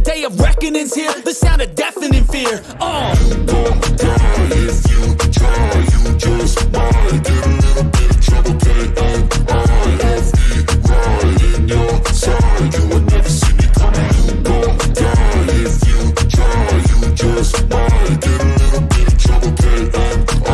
day of reckoning's here. The sound of deafening fear. You gon' die if you try. You just might get a little bit of trouble. K-N-I-F-E, right in your side. You will never see me coming. You gon' die if you try. You just might get a little bit of trouble. K-N-I-F-E,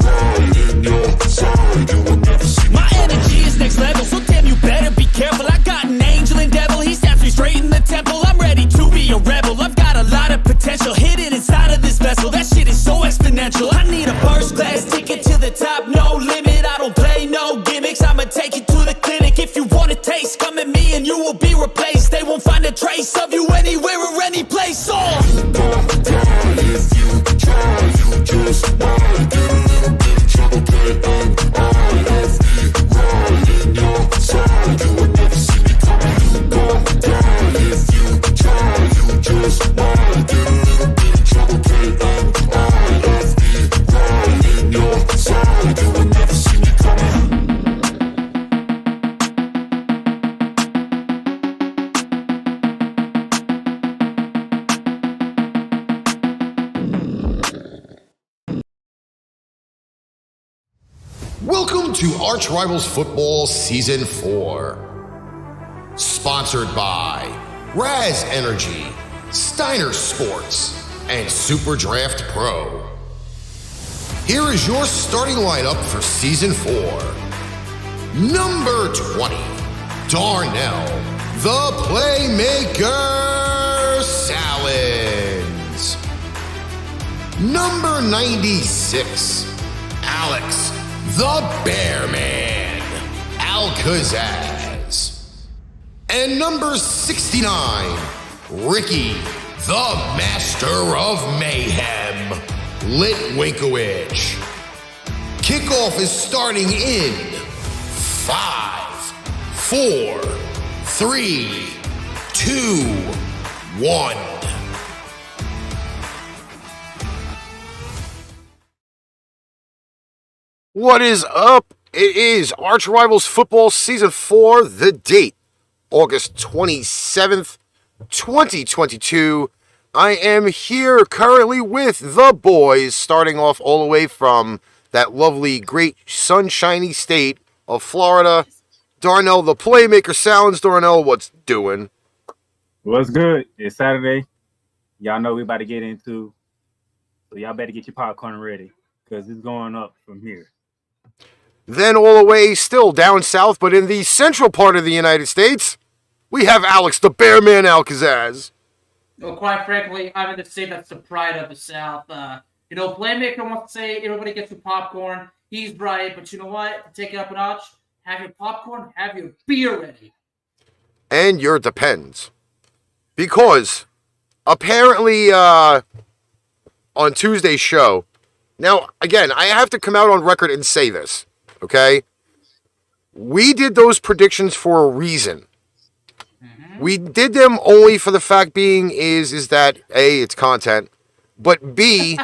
right in your side. You will never see me My energy is next level, so damn you better be careful. I got an angel and devil, he snaps me straight in the temple. I'm ready to be a rebel, I've got a lot of potential hidden inside of this vessel. That shit is so exponential. I need a first class ticket to the top, no limit. I don't play no gimmicks, I'ma take you to the clinic. If you want a taste, come at me and you will be replaced. They won't find a trace of you anywhere or any place. You gon' die if you try. You just might get a little bit of trouble. K-N-I-F-E, right in your side. You will never see me coming. You gon' die if you try. You just might get a little bit of trouble. K-N-I-F-E, right in your side. You will never see me coming. Welcome to ArchRivals Football Season 4. Sponsored by Raz Energy, Steiner Sports, and Super Draft Pro. Here is your starting lineup for Season 4. Number 20, Darnell, the Playmaker, Sallins. Number 96, Alex, the Bear Man, Kazzaz. And number 69, Ricky, the Master of Mayhem, Litwinkowich. Kickoff is starting in 5, 4, 3, 2, 1. What is up? It is ArchRivals Football Season 4, the date, August 27th, 2022. I am here currently with the boys, starting off all the way from that lovely, great, sunshiny state of Florida. Darnell, the Playmaker, Sallins. Darnell, what's doing? What's good? It's Saturday. Y'all know we about to get into, so y'all better get your popcorn ready, because it's going up from here. Then all the way still down south, but in the central part of the United States, we have Alex, the Bear Man, Kazzaz. Well, quite frankly, I'm in the state that's the pride of the South. Playmaker wants to say everybody gets your popcorn. He's right, but you know what? To take it up a notch, have your popcorn, have your beer ready. And your depends. Because apparently on Tuesday's show, now, again, I have to come out on record and say this, okay? We did those predictions for a reason. We did them only for the fact being is that, A, it's content, but B,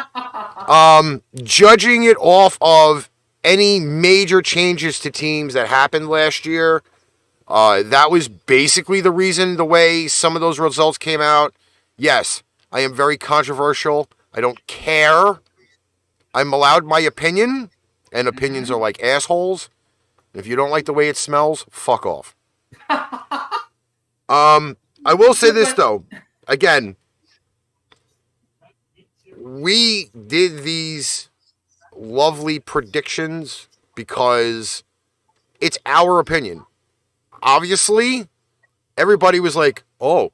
judging it off of any major changes to teams that happened last year, that was basically the reason the way some of those results came out. Yes, I am very controversial. I don't care. I'm allowed my opinion, and opinions are like assholes. If you don't like the way it smells, fuck off. I will say this, though. Again, we did these lovely predictions because it's our opinion. Obviously, everybody was like, oh,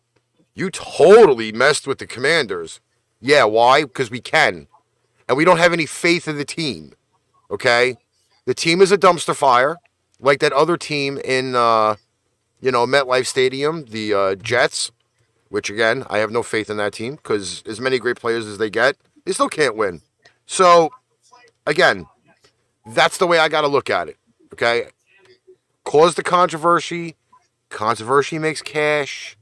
you totally messed with the Commanders. Yeah, why? Because we can. And we don't have any faith in the team. Okay? The team is a dumpster fire, like that other team in MetLife Stadium, the Jets, which, again, I have no faith in that team because as many great players as they get, they still can't win. So, again, that's the way I got to look at it, okay? Cause the controversy. Controversy makes cash.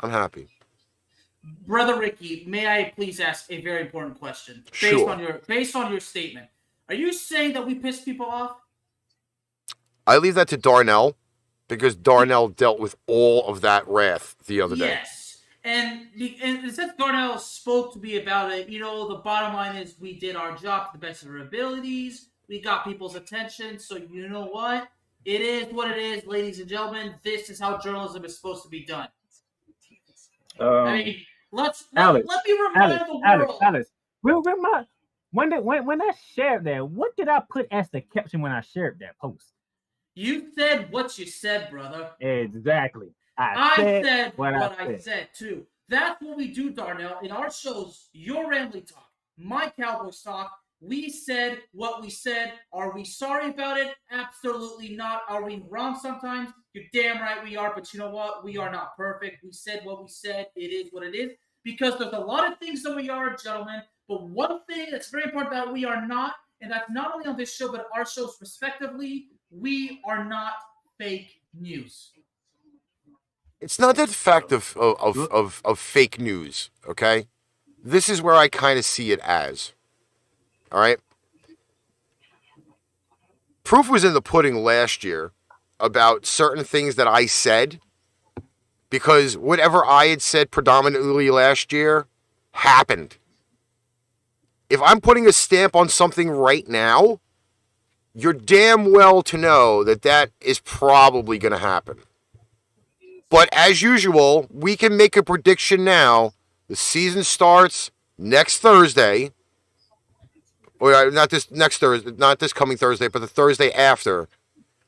I'm happy. Brother Ricky, may I please ask a very important question? Sure. Based on your statement, are you saying that we pissed people off? I leave that to Darnell because Darnell dealt with all of that wrath the other day. Yes. And since Darnell spoke to me about it, the bottom line is we did our job to the best of our abilities. We got people's attention. So you know what? It is what it is, ladies and gentlemen. This is how journalism is supposed to be done. I mean, let me remind the world. Alice, when I shared that, what did I put as the caption when I shared that post? You said what you said, brother. Exactly. I said what I said too. That's what we do, Darnell. In our shows, your Rambling Talk, my Cowboys Talk, we said what we said. Are we sorry about it? Absolutely not. Are we wrong sometimes? You're damn right we are, but you know what? We are not perfect. We said what we said. It is what it is. Because there's a lot of things that we are, gentlemen, but one thing that's very important that we are not, and that's not only on this show, but our shows respectively, we are not fake news. It's not the fact of fake news, okay? This is where I kind of see it as. All right? Proof was in the pudding last year about certain things that I said, because whatever I had said predominantly last year happened. If I'm putting a stamp on something right now, you're damn well to know that that is probably going to happen. But as usual, we can make a prediction now. The season starts next Thursday. Or not this next Thursday, not this coming Thursday, but the Thursday after.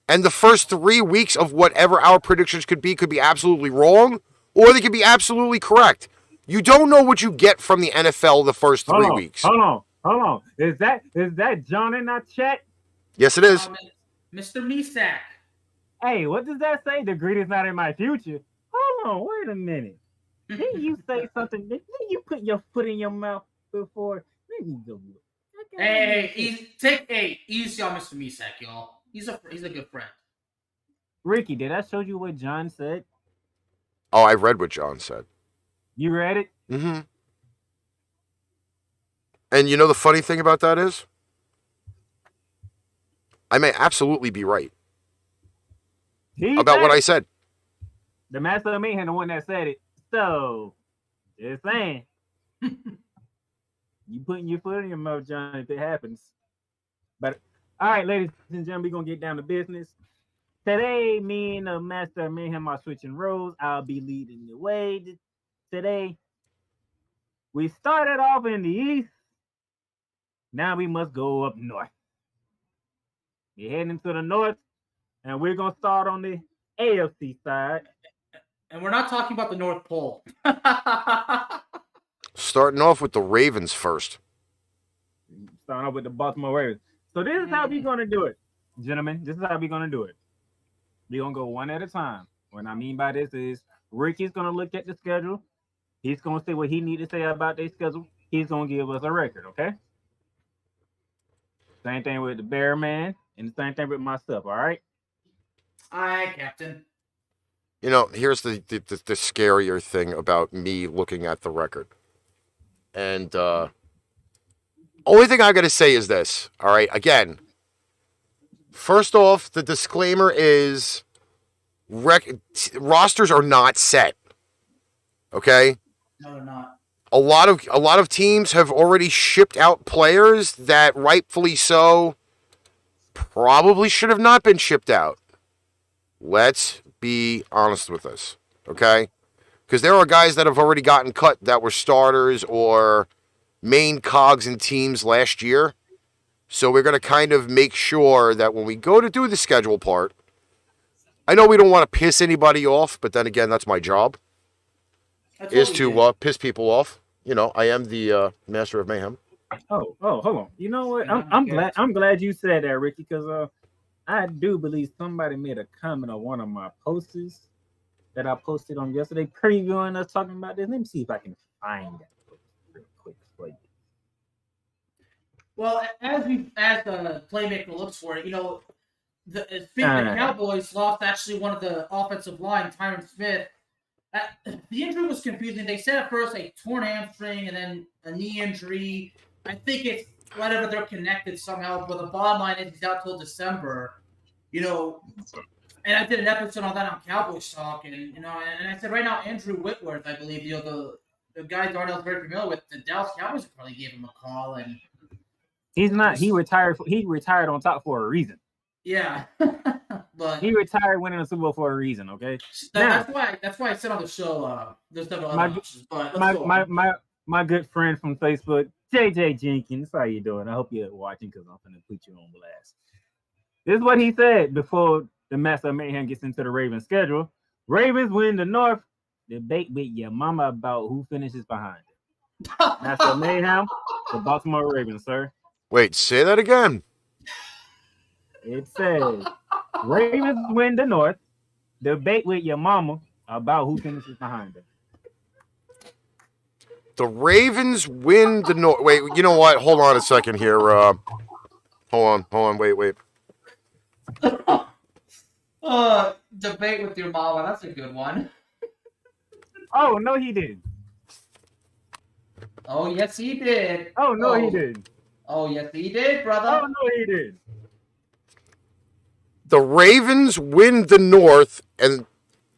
And the first 3 weeks of whatever our predictions could be absolutely wrong, or they could be absolutely correct. You don't know what you get from the NFL the first 3 weeks. Hold on. Is that John in that chat? Yes, it is. Mr. Misak. Hey, what does that say? The greed is not in my future. Hold on, wait a minute. Didn't you say something? Didn't you put your foot in your mouth before? Let me go look. Hey, easy on Mr. Misak, y'all. He's a good friend. Ricky, did I show you what John said? Oh, I read what John said. You read it? Mm-hmm. And you know the funny thing about that is? I may absolutely be right about what I said. The master of MayheM, the one that said it. So, just saying. You putting your foot in your mouth, John, if it happens. But, all right, ladies and gentlemen, we're going to get down to business. Today, me and the master of MayheM are switching roles. I'll be leading the way today. We started off in the east. Now we must go up north. We're heading to the north, and we're going to start on the AFC side. And we're not talking about the North Pole. Starting off with the Ravens first. Starting off with the Baltimore Ravens. So this is how we're going to do it, gentlemen. This is how we're going to do it. We're going to go one at a time. What I mean by this is Ricky's going to look at the schedule. He's going to say what he needs to say about their schedule. He's going to give us a record, okay? Same thing with the Bear Man, and the same thing with myself, all right? All right, Captain. You know, here's the scarier thing about me looking at the record. And only thing I got to say is this, all right? Again, first off, the disclaimer is rosters are not set, okay? No, they're not. A lot of teams have already shipped out players that rightfully so probably should have not been shipped out. Let's be honest with this, okay? Because there are guys that have already gotten cut that were starters or main cogs in teams last year. So we're going to kind of make sure that when we go to do the schedule part, I know we don't want to piss anybody off, but then again, that's my job, is to piss people off. You know, I am the master of MayheM. Oh, hold on. You know what? I'm glad you said that, Ricky, because I do believe somebody made a comment on one of my posters that I posted on yesterday, previewing us talking about this. Let me see if I can find that real quick for you. Well, as the Playmaker looks for it, you know, the Cowboys lost actually one of the offensive line, Tyron Smith. The injury was confusing. They said at first a torn hamstring and then a knee injury. I think it's whatever, they're connected somehow, but the bottom line is he's out till December. You know, And I did an episode on that on Cowboys Talk, and and I said right now Andrew Whitworth, I believe, the guy Darnell's very familiar with, the Dallas Cowboys probably gave him a call, and He's not. He retired. He retired on top for a reason. yeah, but He retired winning a Super Bowl for a reason. Okay. Now, that's why I said on the show there's several My- other options, but let's go on. my good friend from Facebook, JJ Jenkins. How you doing? I hope you're watching because I'm gonna put you on blast. This is what he said before the Master of Mayhem gets into the Ravens schedule. Ravens win the North. Debate with your mama about who finishes behind it. Master of Mayhem, the Baltimore Ravens, sir. Wait, say that again. It says Ravens win the North. Debate with your mama about who finishes behind it. The Ravens win the North. Wait, you know what? Hold on a second here. Hold on. Wait. Debate with your mama. That's a good one. Oh no, he did. Oh yes, he did. Oh no, he did. Oh yes, he did, brother. Oh no, he did. The Ravens win the North, and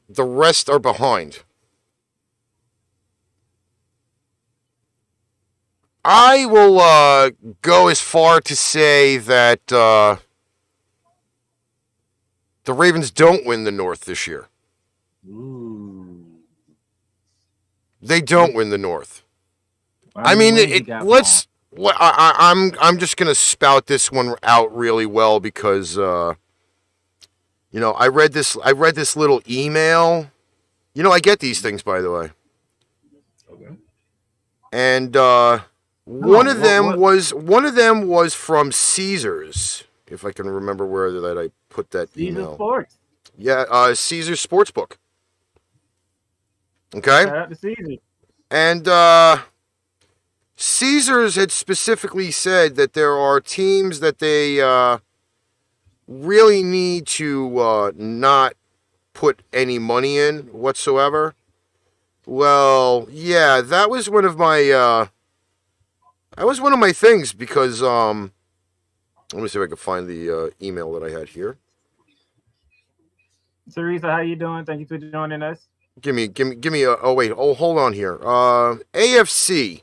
the rest are behind. I will go as far to say that the Ravens don't win the North this year. Ooh. They don't win the North. Why I mean, you got let's. I'm just gonna spout this one out really well because I read this little email. I get these things, by the way. Okay. And one of them was from Caesars, if I can remember where that I put that Caesar email. Sports. Yeah, Caesars Sportsbook. Okay. Shout out to Caesar. And Caesars had specifically said that there are teams that they really need to not put any money in whatsoever. Well, yeah, that was one of my things because let me see if I can find the email that I had here. Teresa, how you doing? Thank you for joining us. Give me hold on here. AFC.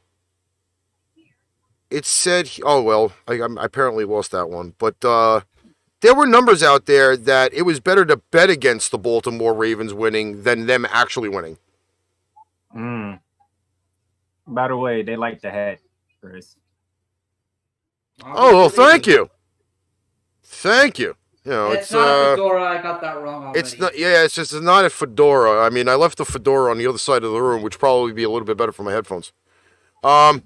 It said, oh well, I apparently lost that one, but there were numbers out there that it was better to bet against the Baltimore Ravens winning than them actually winning. By the way, they like the hat, Chris. Oh well, thank you. It's not a fedora. I got that wrong already. It's not. Yeah, it's not a fedora. I mean, I left the fedora on the other side of the room, which probably be a little bit better for my headphones. All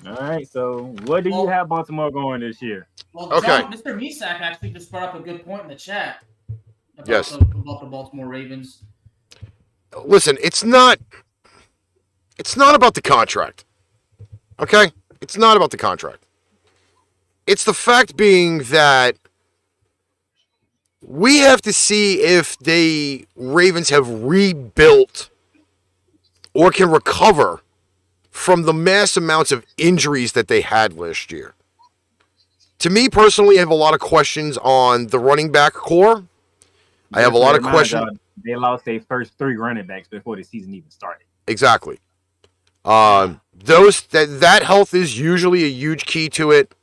right. So, what do you have Baltimore going this year? Well, Okay. John, Mr. Misak actually just brought up a good point in the chat about, Yes. about the Baltimore Ravens. Listen, it's not about the contract. Okay? It's not about the contract. It's the fact being that we have to see if the Ravens have rebuilt or can recover from the mass amounts of injuries that they had last year. To me personally, I have a lot of questions on the running back core. I have a lot of questions. They lost their first 3 running backs before the season even started. Exactly. That health is usually a huge key to it.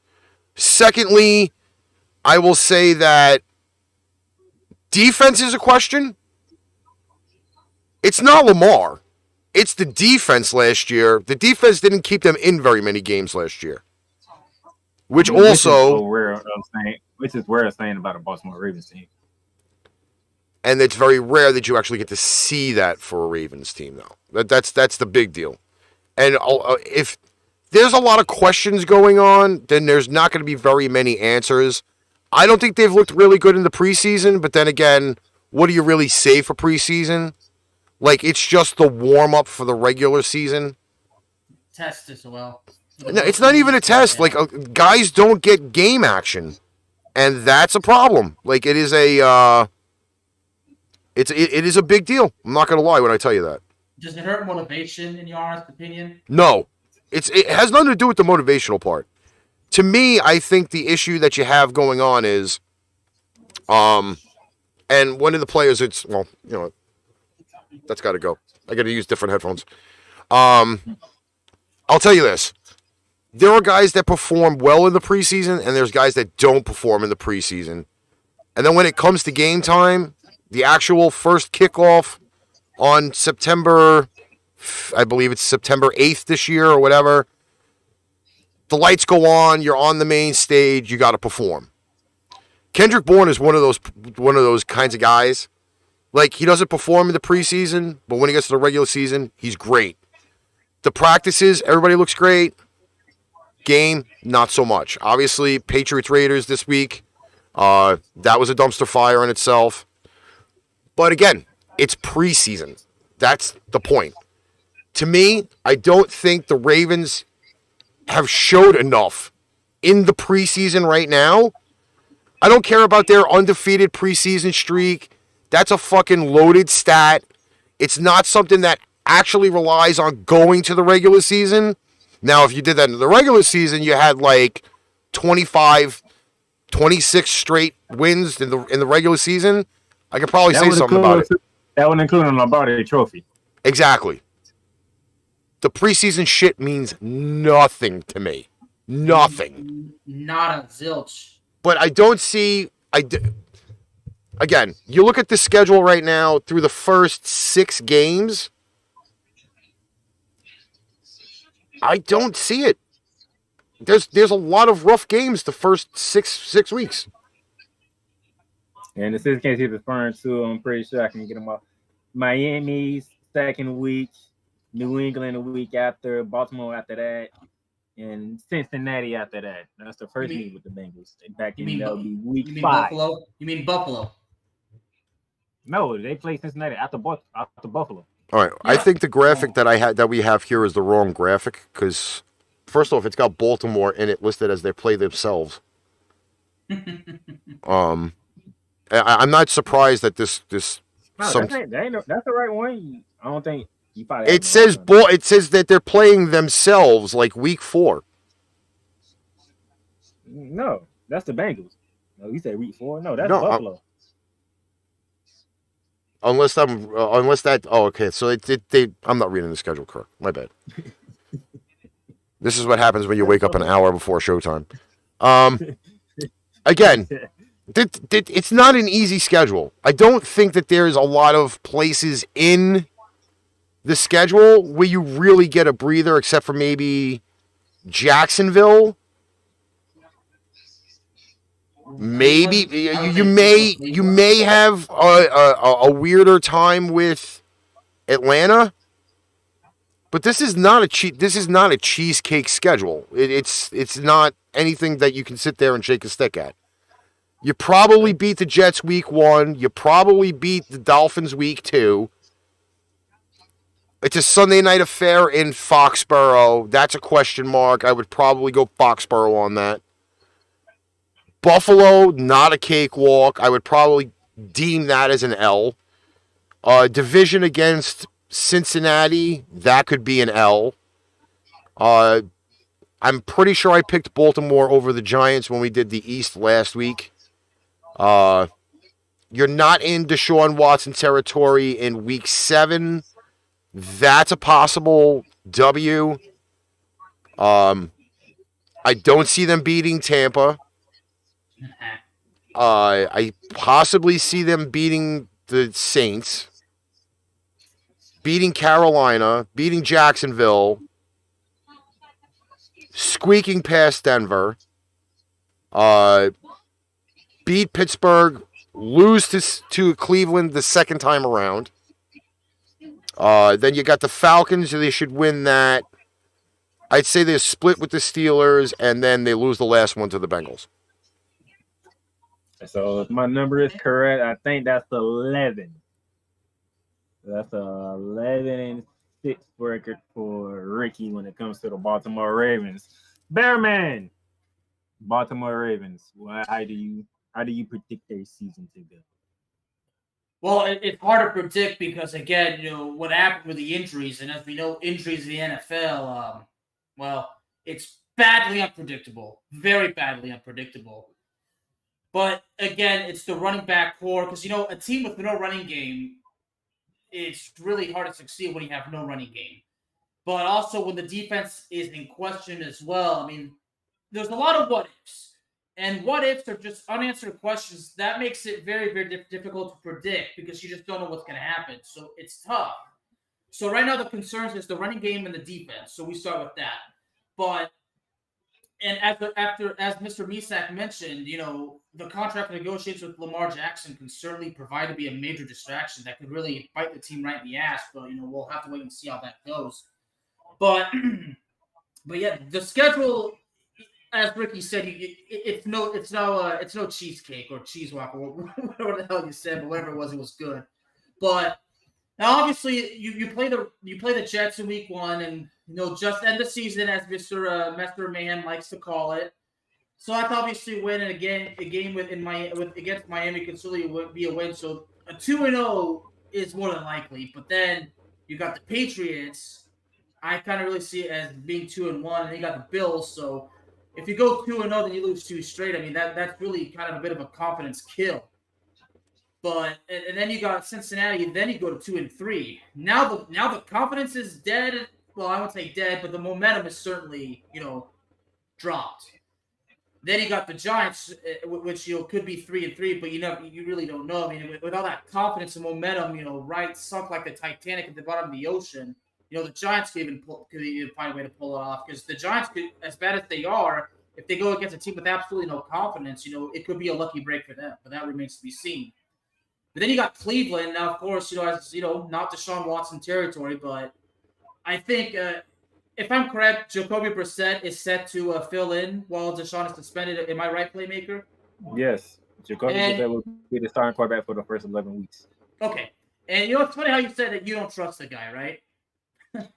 Secondly, I will say that defense is a question. It's not Lamar. It's the defense last year. The defense didn't keep them in very many games last year. Which is rare saying about a Baltimore Ravens team. And it's very rare that you actually get to see that for a Ravens team, though. That's the big deal. And if there's a lot of questions going on, then there's not going to be very many answers. I don't think they've looked really good in the preseason, but then again, what do you really say for preseason? Like, it's just the warm-up for the regular season. Test as well. No, it's not even a test. Like, guys don't get game action, and that's a problem. Like, it is a it is a big deal. I'm not going to lie when I tell you that. Does it hurt motivation, in your honest opinion? No. It has nothing to do with the motivational part. To me, I think the issue that you have going on is And one of the players, that's got to go. I got to use different headphones. I'll tell you this. There are guys that perform well in the preseason, and there's guys that don't perform in the preseason. And then when it comes to game time, the actual first kickoff on September, I believe it's September 8th this year or whatever, the lights go on, you're on the main stage, you got to perform. Kendrick Bourne is one of those kinds of guys. Like, he doesn't perform in the preseason, but when he gets to the regular season, he's great. The practices, everybody looks great. Game, not so much. Obviously, Patriots Raiders this week, that was a dumpster fire in itself. But again, it's preseason. That's the point. To me, I don't think the Ravens have showed enough in the preseason right now. I don't care about their undefeated preseason streak. That's a fucking loaded stat. It's not something that actually relies on going to the regular season. Now, if you did that in the regular season, you had like 25, 26 straight wins in the regular season, I could probably say something about it. That would include a Lombardi trophy. Exactly. The preseason shit means nothing to me. Nothing. Not a zilch. But I don't see... Again, you look at the schedule right now through the first 6 games, I don't see it. There's a lot of rough games the first six weeks. And the 6 games he's referring to, I'm pretty sure I can get them off. Miami's second week, New England a week after, Baltimore after that, and Cincinnati after that. That's the first meeting with the Bengals. Back in that'll be week 5. Buffalo? You mean Buffalo? No, they play Cincinnati after Buffalo. All right, yeah. I think the graphic that we have here is the wrong graphic because, first off, it's got Baltimore in it listed as they play themselves. I'm not surprised that this. No, that's the right one. I don't think you probably. It says that they're playing themselves like week 4. No, that's the Bengals. No, you said week 4. No, that's Buffalo. Unless that. Oh, okay. So I'm not reading the schedule correct. My bad. This is what happens when you wake up an hour before showtime. Again, it's not an easy schedule. I don't think that there's a lot of places in the schedule where you really get a breather, except for maybe Jacksonville. Maybe you may have a weirder time with Atlanta, but this is not a cheesecake schedule. It's not anything that you can sit there and shake a stick at. You probably beat the Jets week 1. You probably beat the Dolphins week 2. It's a Sunday night affair in Foxborough. That's a question mark. I would probably go Foxborough on that. Buffalo, not a cakewalk. I would probably deem that as an L. Division against Cincinnati, that could be an L. I'm pretty sure I picked Baltimore over the Giants when we did the East last week. You're not in Deshaun Watson territory in week 7. That's a possible W. I don't see them beating Tampa. I possibly see them beating the Saints, beating Carolina, beating Jacksonville, squeaking past Denver, beat Pittsburgh, lose to Cleveland the second time around. Then you got the Falcons, they should win that. I'd say they're split with the Steelers, and then they lose the last one to the Bengals. So if my number is correct, I think that's 11. That's a 11-6 record for Ricky when it comes to the Baltimore Ravens. Bearman, Baltimore Ravens. Well, how do you predict their season to go? Well, it's hard to predict because again, what happened with the injuries, and as we know, injuries in the NFL, it's badly unpredictable, very badly unpredictable. But again, it's the running back core because a team with no running game, it's really hard to succeed when you have no running game. But also when the defense is in question as well. I mean, there's a lot of what ifs, and what ifs are just unanswered questions. That makes it very, very difficult to predict because you just don't know what's going to happen. So it's tough. So right now the concerns is the running game and the defense. So we start with that. But and as Mr. Misak mentioned, the contract negotiations with Lamar Jackson can certainly provide to be a major distraction that could really bite the team right in the ass. But we'll have to wait and see how that goes. But yeah, the schedule, as Ricky said, it's no cheesecake or cheese waffle, or whatever the hell you said, but whatever it was good. But now, obviously, you play the Jets in Week 1, and just end the season, as Mr. MayheM likes to call it. So that's obviously winning a game against Miami can certainly be a win. So a 2-0 is more than likely. But then you got the Patriots. I kind of really see it as being 2-1, and you got the Bills. So if you go 2-0, then you lose 2 straight. I mean that's really kind of a bit of a confidence kill. But and then you got Cincinnati, and then you go to 2-3. Now the confidence is dead. Well, I won't say dead, but the momentum is certainly dropped. Then you got the Giants, which could be 3-3, but you really don't know. I mean, with all that confidence and momentum, right sunk like the Titanic at the bottom of the ocean. The Giants could even find a way to pull it off because the Giants could, as bad as they are, if they go against a team with absolutely no confidence, it could be a lucky break for them. But that remains to be seen. But then you got Cleveland. Now, of course, as not Deshaun Watson territory, but I think if I'm correct, Jacoby Brissett is set to fill in while Deshaun is suspended. Am I right, Playmaker? Yes, Jacoby Brissett will be the starting quarterback for the first 11 weeks. Okay, and it's funny how you said that you don't trust the guy, right?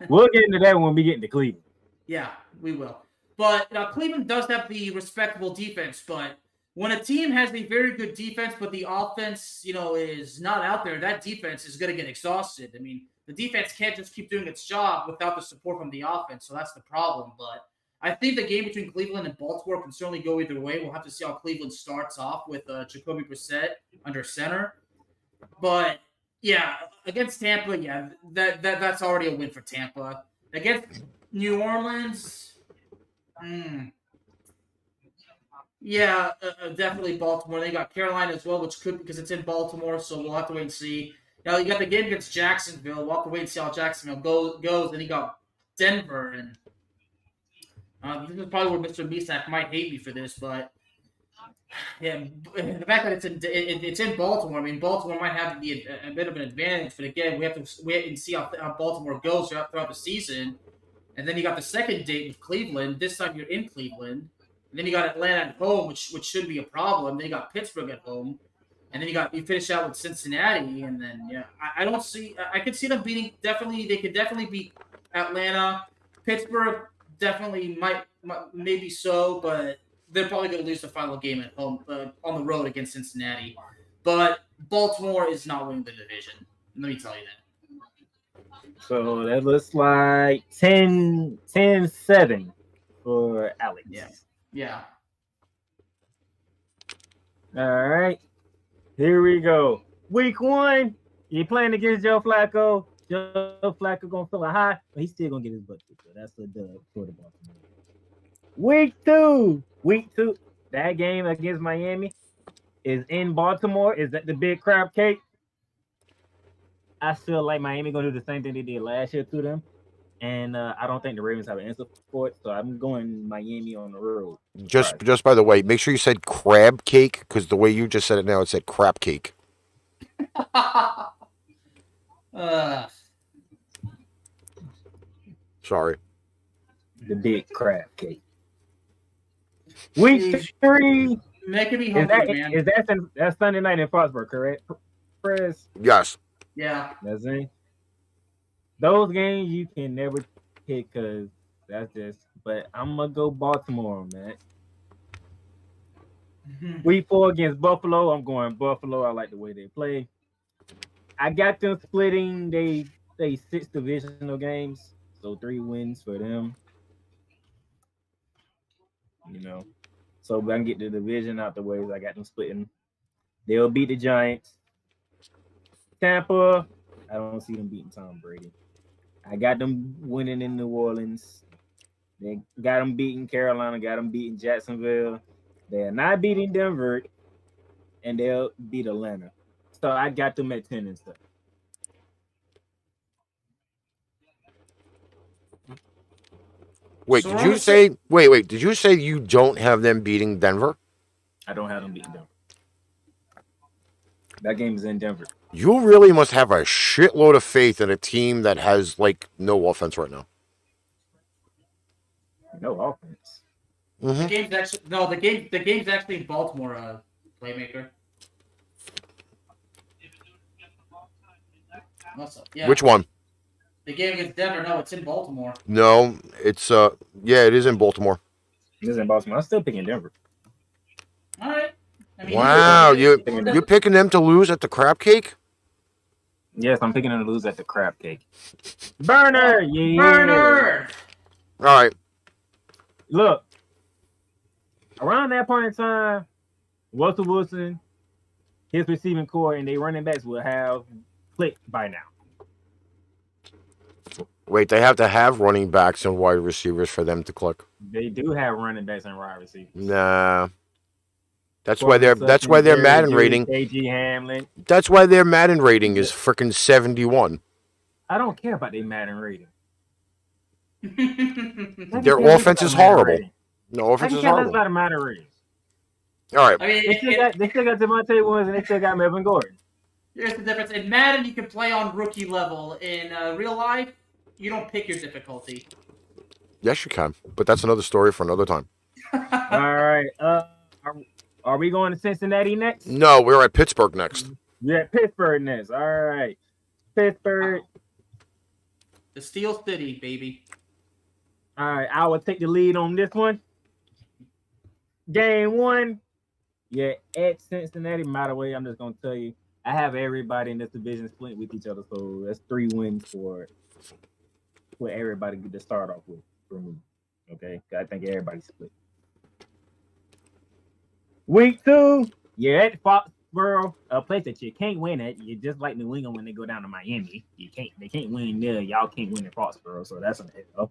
We'll get into that when we get into Cleveland. Yeah, we will. But Cleveland does have the respectable defense, but when a team has a very good defense, but the offense, is not out there, that defense is going to get exhausted. I mean, the defense can't just keep doing its job without the support from the offense, so that's the problem. But I think the game between Cleveland and Baltimore can certainly go either way. We'll have to see how Cleveland starts off with Jacoby Brissett under center. But yeah, against Tampa, yeah, that's already a win for Tampa. Against New Orleans, yeah, definitely Baltimore. They got Carolina as well, which could because it's in Baltimore, so we'll have to wait and see. Now you got the game against Jacksonville. We'll have to wait and see how Jacksonville goes. Then you got Denver, and this is probably where Mr. Misak might hate me for this, but yeah, the fact that it's in Baltimore. I mean, Baltimore might have a bit of an advantage, but again, we have to wait and see how Baltimore goes throughout the season. And then you got the second date with Cleveland. This time you're in Cleveland. And then you got Atlanta at home, which shouldn't be a problem. Then you got Pittsburgh at home. And then you finish out with Cincinnati. And then, yeah, I could see them beating, they could definitely beat Atlanta. Pittsburgh definitely maybe so, but they're probably going to lose the final game at home, on the road against Cincinnati. But Baltimore is not winning the division. Let me tell you that. So that looks like 10-7 for Alex. Yeah. All right. Here we go. Week 1, you playing against Joe Flacco. Joe Flacco gonna feel a high, but he's still gonna get his butt kicked. So that's the dub for the Baltimore. Week 2, that game against Miami is in Baltimore. Is that the big crab cake? I feel like Miami gonna do the same thing they did last year to them, and I don't think the Ravens have an answer for it. So I'm going Miami on the road. Just by the way, make sure you said crab cake because the way you just said it now, it said crap cake. Sorry. The big crab cake. Week 3. Making me hungry, man. That's Sunday night in Foxborough, correct? Chris? Yes. Yeah. That's it. Those games you can never pick because that's just. But I'm gonna go Baltimore, man. Week 4 against Buffalo. I'm going Buffalo. I like the way they play. I got them splitting they 6 divisional games, so 3 wins for them. So I can get the division out the way. I got them splitting. They'll beat the Giants. Tampa, I don't see them beating Tom Brady. I got them winning in New Orleans. They got them beating Carolina, got them beating Jacksonville. They're not beating Denver, and they'll beat Atlanta. So I got them at 10 and stuff. Wait, So did I'm you gonna say? Wait. Did you say you don't have them beating Denver? I don't have them beating Denver. That game is in Denver. You really must have a shitload of faith in a team that has like no offense right now. No offense. The game's actually the game's actually in Baltimore. Playmaker. What's up? Yeah. Which one? The game against Denver. No, it's in Baltimore. No, it's yeah, it is in Baltimore. This is in Baltimore. I'm still picking Denver. All right. I mean, Wow, you're picking them to lose at the crab cake? Yes, I'm picking them to lose at the crab cake. Burner! Yeah. Burner. All right. Look, around that point in time, Russell Wilson, his receiving core, and they running backs will have clicked by now. Wait, they have to have running backs and wide receivers for them to click. They do have running backs and wide receivers. Nah. That's why their Madden rating. KG Hamlin. That's why their Madden rating is freaking 71. I don't care about their Madden rating. Their offense is horrible. No, offense is I horrible. about a Madden rating. All right. I mean, They still got Devontae Williams and they still got Melvin Gordon. here's the difference. In Madden, you can play on rookie level. In real life, you don't pick your difficulty. Yes, you can, but that's another story for another time. All right. Are we going to Cincinnati next? No, we're at Pittsburgh next. We're at Pittsburgh next. All right. Pittsburgh. The Steel City, baby. All right. I will take the lead on this one. Game 1. Yeah, at Cincinnati. By the way, I'm just going to tell you, I have everybody in this division split with each other. So that's 3 wins for everybody to start off with for me. Okay. I think everybody's split. Week 2, you're at Foxborough, a place that you can't win at. You're just like New England when they go down to Miami. They can't win there. Y'all can't win at Foxborough, so that's an L.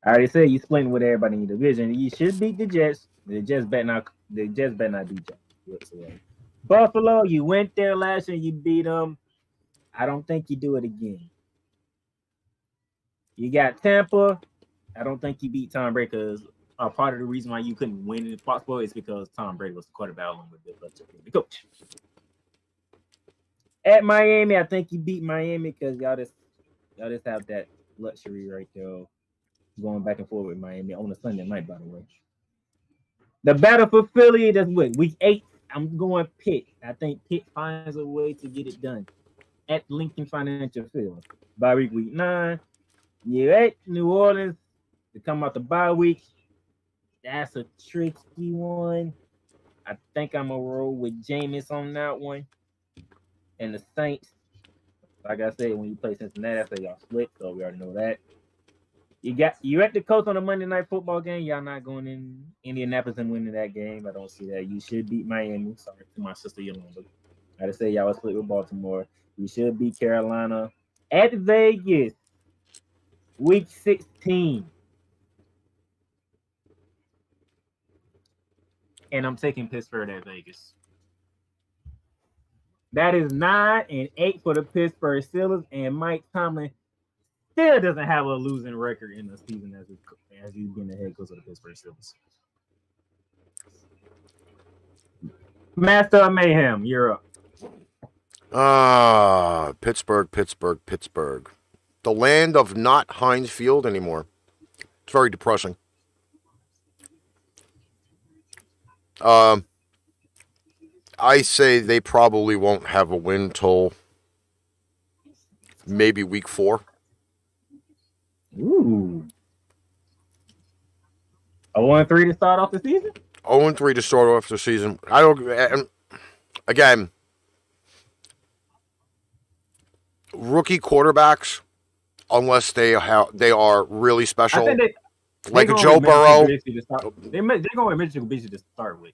I already said you splitting with everybody in the division. You should beat the Jets. The Jets better not beat you whatsoever. Buffalo, you went there last year, you beat them. I don't think you do it again. You got Tampa. I don't think you beat Tom Brady because part of the reason why you couldn't win in Foxborough is because Tom Brady was the quarterback along with the coach. At Miami, I think you beat Miami because y'all just have that luxury right there, going back and forth with Miami on a Sunday night. By the way, the battle for Philly, that's what week 8. I'm going Pitt. I think Pitt finds a way to get it done at Lincoln Financial Field. Bye week 9. You're at New Orleans to come out the bye week. That's a tricky one. I think I'm going to roll with Jameis on that one. And the Saints, like I said, when you play Cincinnati, I say y'all split, so we already know that. You at the coast on a Monday night football game. Y'all not going in Indianapolis and winning that game. I don't see that. You should beat Miami. Sorry to my sister Yolanda. I just say y'all was split with Baltimore. You should beat Carolina. At Vegas, week 16. And I'm taking Pittsburgh at Vegas. That is 9-8 for the Pittsburgh Steelers, and Mike Tomlin still doesn't have a losing record in the season as he's been the head coach of the Pittsburgh Steelers. Master of Mayhem, you're up. Pittsburgh. The land of not Heinz Field anymore. It's very depressing. I say they probably won't have a win till maybe week 4. Ooh. 0-3 to start off the season? 0-3 to start off the season. I don't. Again, rookie quarterbacks, unless they are really special. like a Joe Burrow. They're going with Mitchell Trubisky to start with.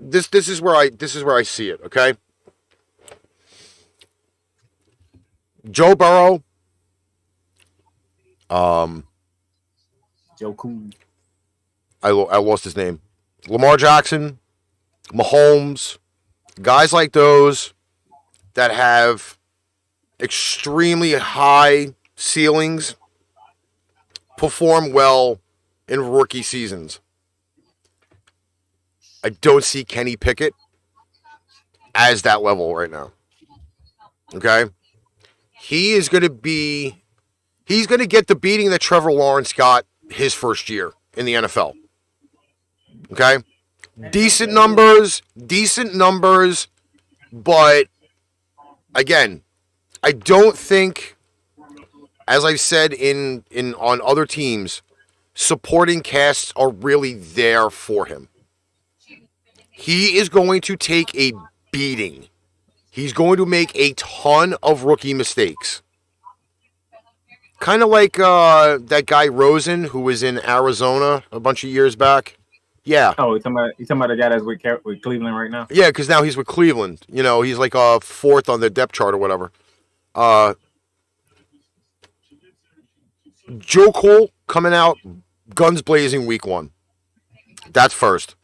This is where I see it. Okay, Joe Burrow. Joe Cool. I lost his name. Lamar Jackson, Mahomes, guys like those that have extremely high ceilings perform well in rookie seasons. I don't see Kenny Pickett as that level right now. Okay? He's going to get the beating that Trevor Lawrence got his first year in the NFL. Okay? Decent numbers, but again, I don't think, as I've said on other teams, supporting casts are really there for him. He is going to take a beating. He's going to make a ton of rookie mistakes. Kind of like that guy Rosen, who was in Arizona a bunch of years back. Yeah. Oh, you're talking about the guy that's with Cleveland right now? Yeah, because now he's with Cleveland. You know, he's like fourth on the depth chart or whatever. Joe Cole coming out guns blazing week 1. That's first.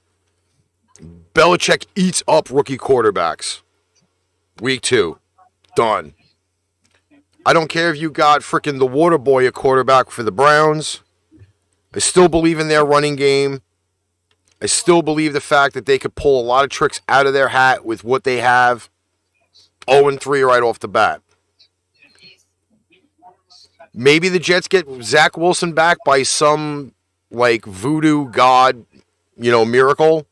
Belichick eats up rookie quarterbacks. Week 2. Done. I don't care if you got freaking the water boy a quarterback for the Browns. I still believe in their running game. I still believe the fact that they could pull a lot of tricks out of their hat with what they have. 0-3 right off the bat. Maybe the Jets get Zach Wilson back by some like voodoo god, miracle.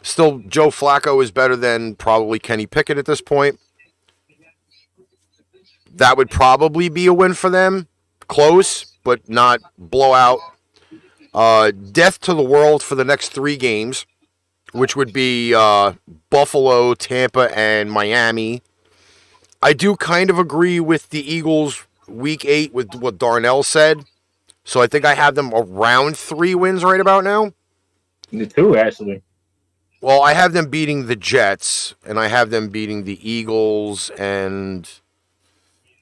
Still, Joe Flacco is better than probably Kenny Pickett at this point. That would probably be a win for them. Close, but not blowout. Death to the world for the next 3 games, which would be Buffalo, Tampa, and Miami. I do kind of agree with the Eagles week 8 with what Darnell said. So I think I have them around 3 wins right about now. 2, actually. Well, I have them beating the Jets, and I have them beating the Eagles, and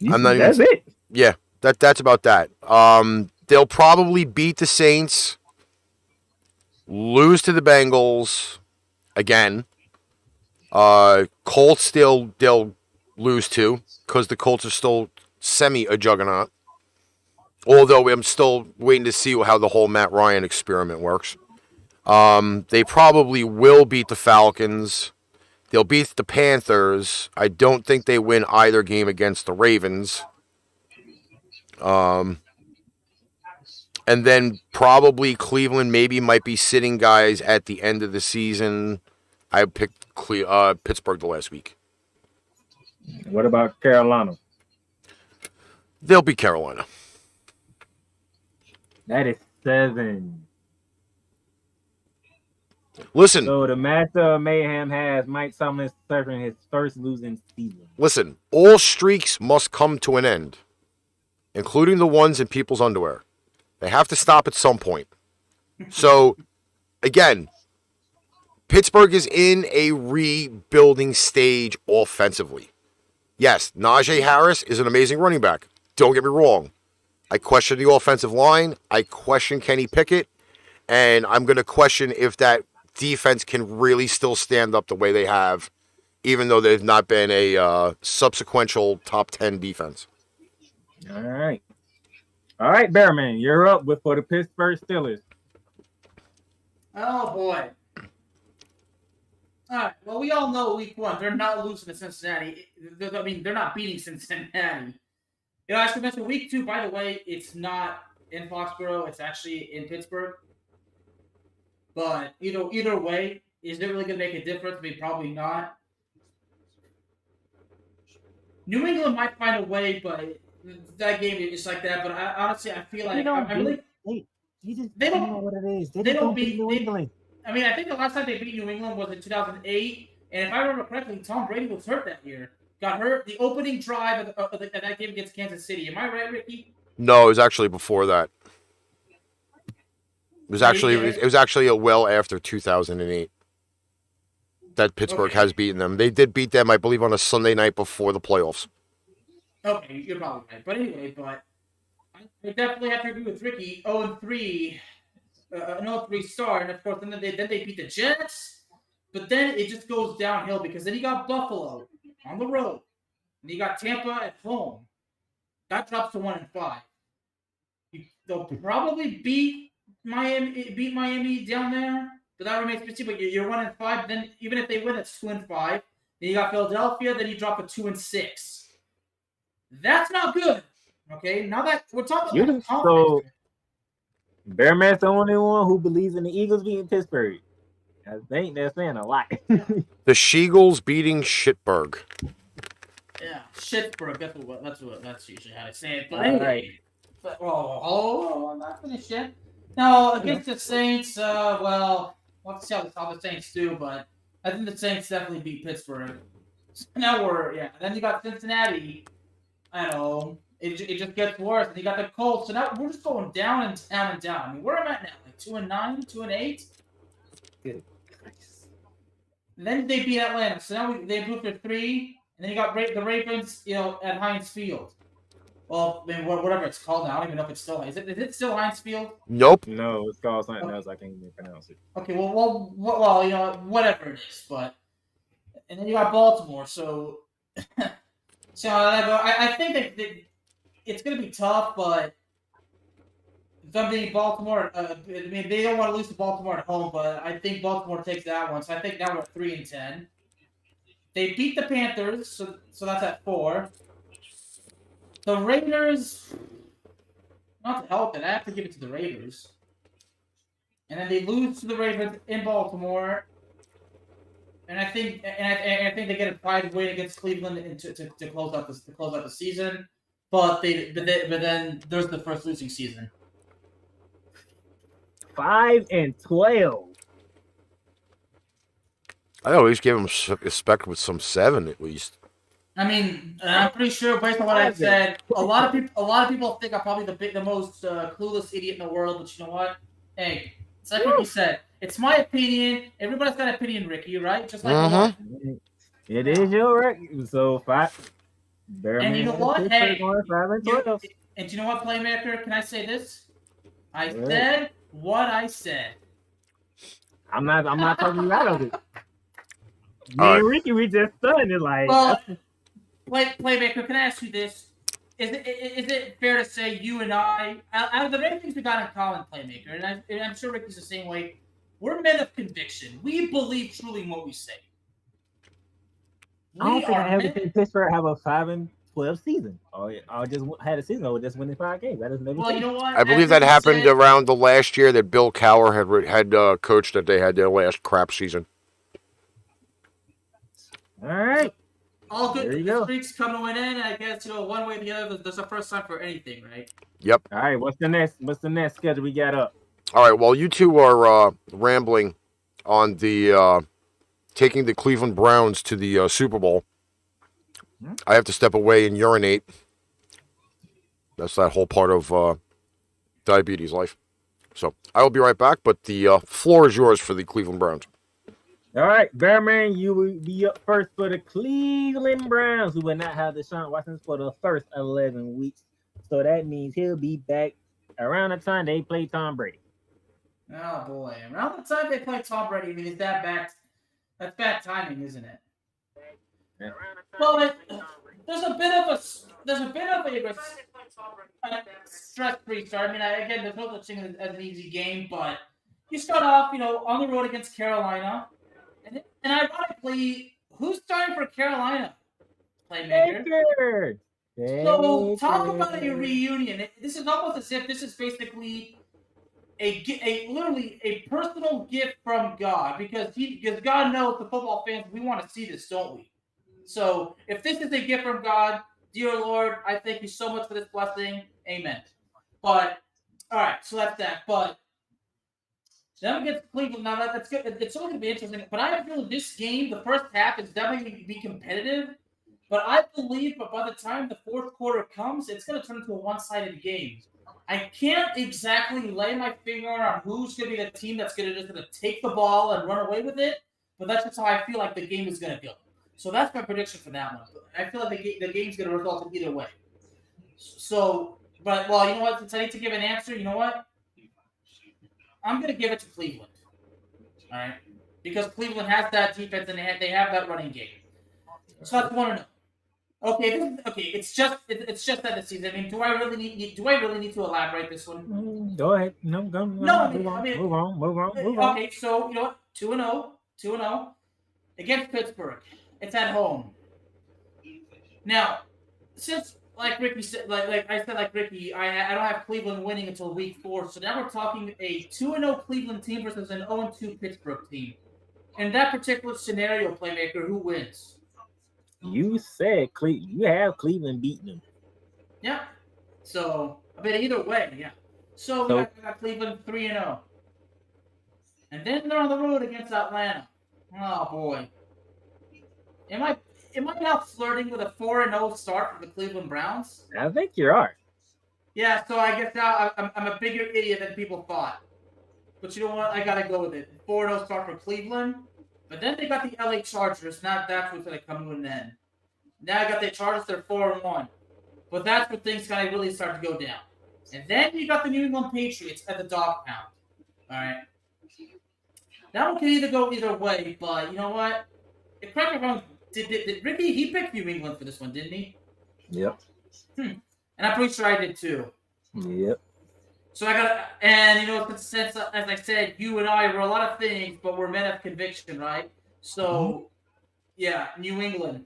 That's it. Yeah, that's about that. They'll probably beat the Saints, lose to the Bengals again. Colts they'll lose to because the Colts are still a juggernaut. Although I'm still waiting to see how the whole Matt Ryan experiment works. They probably will beat the Falcons. They'll beat the Panthers. I don't think they win either game against the Ravens. And then probably Cleveland might be sitting guys at the end of the season. I picked Pittsburgh the last week. What about Carolina? They'll beat Carolina. That is 7. Listen. So the master of mayhem has Mike Sallins suffering his first losing season. Listen, all streaks must come to an end, including the ones in people's underwear. They have to stop at some point. So, again, Pittsburgh is in a rebuilding stage offensively. Yes, Najee Harris is an amazing running back. Don't get me wrong. I question the offensive line. I question Kenny Pickett. And I'm going to question if that defense can really still stand up the way they have, even though they've not been a subsequential top 10 defense. All right. All right, Bearman, you're up for the Pittsburgh Steelers. Oh, boy. All right. Well, we all know week 1, they're not losing to Cincinnati. They're not beating Cincinnati. I should mention week 2, by the way, it's not in Foxborough. It's actually in Pittsburgh. But, either way, is it really going to make a difference? Probably not. New England might find a way, but that game is like that. But honestly, I feel like they don't know what it is. They don't beat New England. I think the last time they beat New England was in 2008. And if I remember correctly, Tom Brady was hurt that year. Got hurt the opening drive of that game against Kansas City. Am I right, Ricky? No, it was actually before that. It was actually a well after 2008 that Pittsburgh has beaten them. They did beat them, I believe, on a Sunday night before the playoffs. Okay, you're probably right. But anyway, I definitely have to agree with Ricky. 0-3, an 0-3 start, and of course, then they beat the Jets. But then it just goes downhill because then you got Buffalo on the road, and you got Tampa at home. That drops to 1-5. They'll probably beat Miami down there, but that remains to be seen. But you're 1-5. Then even if they win, it's 2-5. Then you got Philadelphia. Then you drop a 2-6. That's not good. Okay, now that we're talking about so Bearman's the only one who believes in the Eagles beating Pittsburgh. I think they're saying a lot. The Sheagles beating Shitburg. Yeah, Shitburg. That's usually how I say it. But anyway, I'm not finished yet. No, against the Saints. Well, we'll see how the Saints do, but I think the Saints definitely beat Pittsburgh. So now then you got Cincinnati. I don't know. It just gets worse. And you got the Colts. So now we're just going down and down and down. I mean, where am I at now? Like 2-9, 2-8? Good. And then they beat Atlanta. So now they moved to 3. And then you got the Ravens, at Heinz Field. Well, I mean, whatever it's called now. I don't even know if it's still. Is it still Heinz Field? Nope. No, it's called something else. I can't even pronounce it. Okay, well, whatever it is. But and then you got Baltimore. So, I think that it's going to be tough, but them being Baltimore, I mean, they don't want to lose to Baltimore at home, but I think Baltimore takes that one. So I think now we're at 3-10. They beat the Panthers, so that's at 4. The Raiders, not to help it, I have to give it to the Raiders. And then they lose to the Ravens in Baltimore. And I think they get a pride win against Cleveland to close out the season. But then there's the first losing season. 5-12. I always give them respect with some 7 at least. I mean, I'm pretty sure based on what I said, a lot of people think I'm probably the most clueless idiot in the world. But you know what? Hey, it's like Ricky said. It's my opinion. Everybody's got an opinion, Ricky, right? Just like It is your record. So 5. And you know what? Hey, 5-12. And you know what, Playmaker? Can I say this? I said what I said. I'm not talking you out of it. Me and Ricky, we just stunned it like. Well, Playmaker, can I ask you this? Is it fair to say you and I, out of the many things we got in common, Playmaker, and I'm sure Ricky's the same way, we're men of conviction. We believe truly in what we say. I don't think I ever seen Pittsburgh have a 5-12 season. I just had a season or just winning 5 games. That doesn't never. Well, you know what? I believe that happened around the last year that Bill Cowher had coached that they had their last crap season. All right. All good streaks come to an end. I guess one way or the other. There's a first time for anything, right? Yep. All right. What's the next schedule we got up? All right. Well, you two are rambling on the taking the Cleveland Browns to the Super Bowl. I have to step away and urinate. That's that whole part of diabetes life. So I will be right back, but the floor is yours for the Cleveland Browns. All right, Bearman, you will be up first for the Cleveland Browns, who will not have Deshaun Watson for the first 11 weeks. So that means he'll be back around the time they play Tom Brady. Oh boy! Around the time they play Tom Brady, I mean, is that bad? That's bad timing, isn't it? Yeah. Well, there's a bit of a stress-free start. I mean, again, there's no such thing as an easy game, but you start off, on the road against Carolina, and ironically, who's starting for Carolina? Playmaker. So talk about a reunion. This is almost as if this is basically literally a personal gift from God, because God knows the football fans, we want to see this, don't we? So if this is a gift from God, dear Lord, I thank you so much for this blessing. Amen. But all right, so that's that. But then we get to Cleveland. Now that's good. It's only going to be interesting. But I feel this game, the first half, is definitely going to be competitive. But I believe, by the time the fourth quarter comes, it's going to turn into a one-sided game. I can't exactly lay my finger on who's going to be the team that's going to take the ball and run away with it, but that's just how I feel like the game is going to go. So that's my prediction for that one. I feel like the game's going to result in either way. So, but, well, you know what? Since I need to give an answer, you know what? I'm going to give it to Cleveland. All right? Because Cleveland has that defense and they have that running game. So that's 1-0. Okay, it's just that the season. I mean, do I really need to elaborate this one? Go ahead. No, go. No, move on. Move on. Okay, so you know what? 2-0 against Pittsburgh. It's at home. Now, since like Ricky said, like Ricky, I don't have Cleveland winning until week 4. So now we're talking a 2-0 Cleveland team versus an 0-2 Pittsburgh team. In that particular scenario, Playmaker, who wins? You said you have Cleveland beating them. Yeah. So, I mean, either way, yeah. So we got Cleveland 3-0. And then they're on the road against Atlanta. Oh, boy. Am I now flirting with a 4-0 start for the Cleveland Browns? I think you are. Yeah, so I guess now I'm a bigger idiot than people thought. But you know what? I got to go with it. 4-0 start for Cleveland. But then they got the LA Chargers. Now that's what's going to come to an end. Now I got the Chargers. They're 4-1. But that's where things kind of really start to go down. And then you got the New England Patriots at the dog pound. All right. That one can either go either way. But you know what? If correct me if I'm wrong, did Ricky, he picked New England for this one, didn't he? Yep. And I'm pretty sure I did too. Yep. So I got, and you know, since as I said, you and I were a lot of things, but we're men of conviction, right? So, yeah, New England.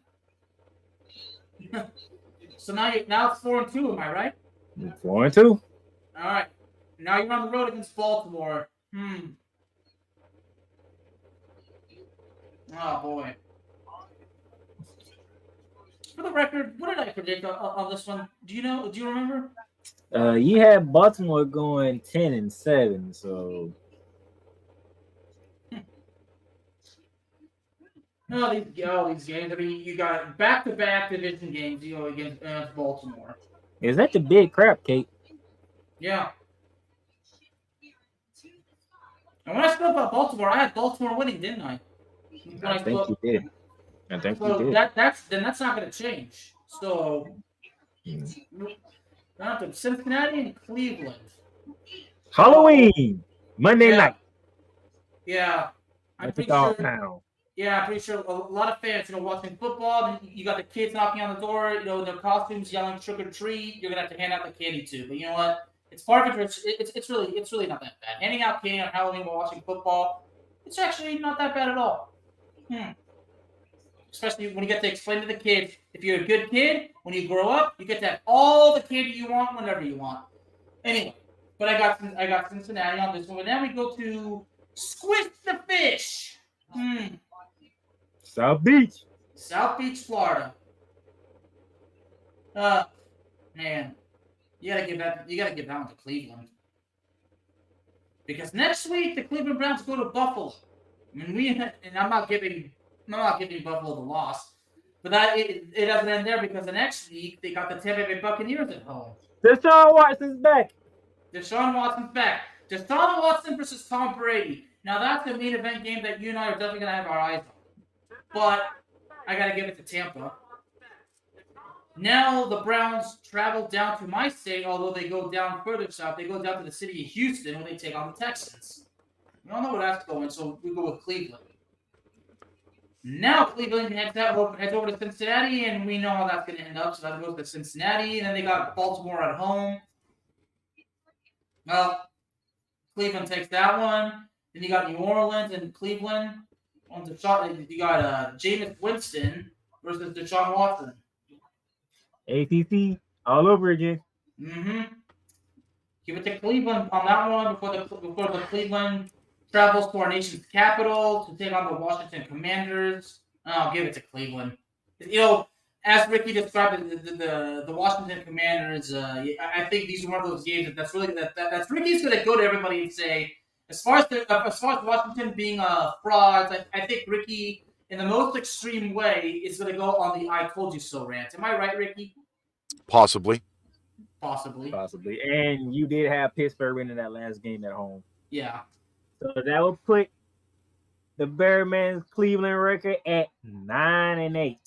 So now it's 4-2, am I right? 4-2. All right. Now you're on the road against Baltimore. Oh boy. For the record, what did I predict on this one? Do you remember? You had Baltimore going 10-7, so. All these games. I mean, you got back-to-back division games, against Baltimore. Is that the big crap cake? Yeah. And when I spoke about Baltimore, I had Baltimore winning, didn't I? I think you did. That's not going to change. So, Cincinnati and Cleveland. Halloween, Monday night. Yeah, I'm pretty sure. Yeah, I'm pretty sure a lot of fans, watching football. You got the kids knocking on the door, in their costumes, yelling "trick or treat." You're gonna have to hand out the candy too. But you know what? It's part of it. It's really not that bad. Handing out candy on Halloween while watching football, it's actually not that bad at all. Especially when you get to explain to the kids, if you're a good kid, when you grow up, you get to have all the candy you want whenever you want. Anyway, but I got Cincinnati on this one. But now we go to Squish the Fish. South Beach, Florida. Man, you gotta give that one to Cleveland. Because next week the Cleveland Browns go to Buffalo. I mean, I'm not giving Buffalo the loss, but it doesn't end there because the next week they got the Tampa Bay Buccaneers at home. Deshaun Watson's back. Deshaun Watson versus Tom Brady. Now that's the main event game that you and I are definitely gonna have our eyes on. But I gotta give it to Tampa. Now the Browns travel down to my state, although they go down further south. They go down to the city of Houston when they take on the Texans. We all know where that's going, so we go with Cleveland. Now Cleveland heads over to Cincinnati, and we know how that's going to end up. So that goes to Cincinnati, and then they got Baltimore at home. Well, Cleveland takes that one. Then you got New Orleans and Cleveland. You got Jameis Winston versus Deshaun Watson. ACC all over again. Give it to Cleveland on that one before the Cleveland travels to our nation's capital to take on the Washington Commanders. I'll give it to Cleveland. As Ricky described it, the Washington Commanders, I think these are one of those games that's Ricky's going to go to everybody and say, as far as Washington being frauds, I think Ricky, in the most extreme way, is going to go on the "I told you so" rant. Am I right, Ricky? Possibly. Possibly. And you did have Pittsburgh winning that last game at home. Yeah. So that would put the Bearman's Cleveland record at 9-8.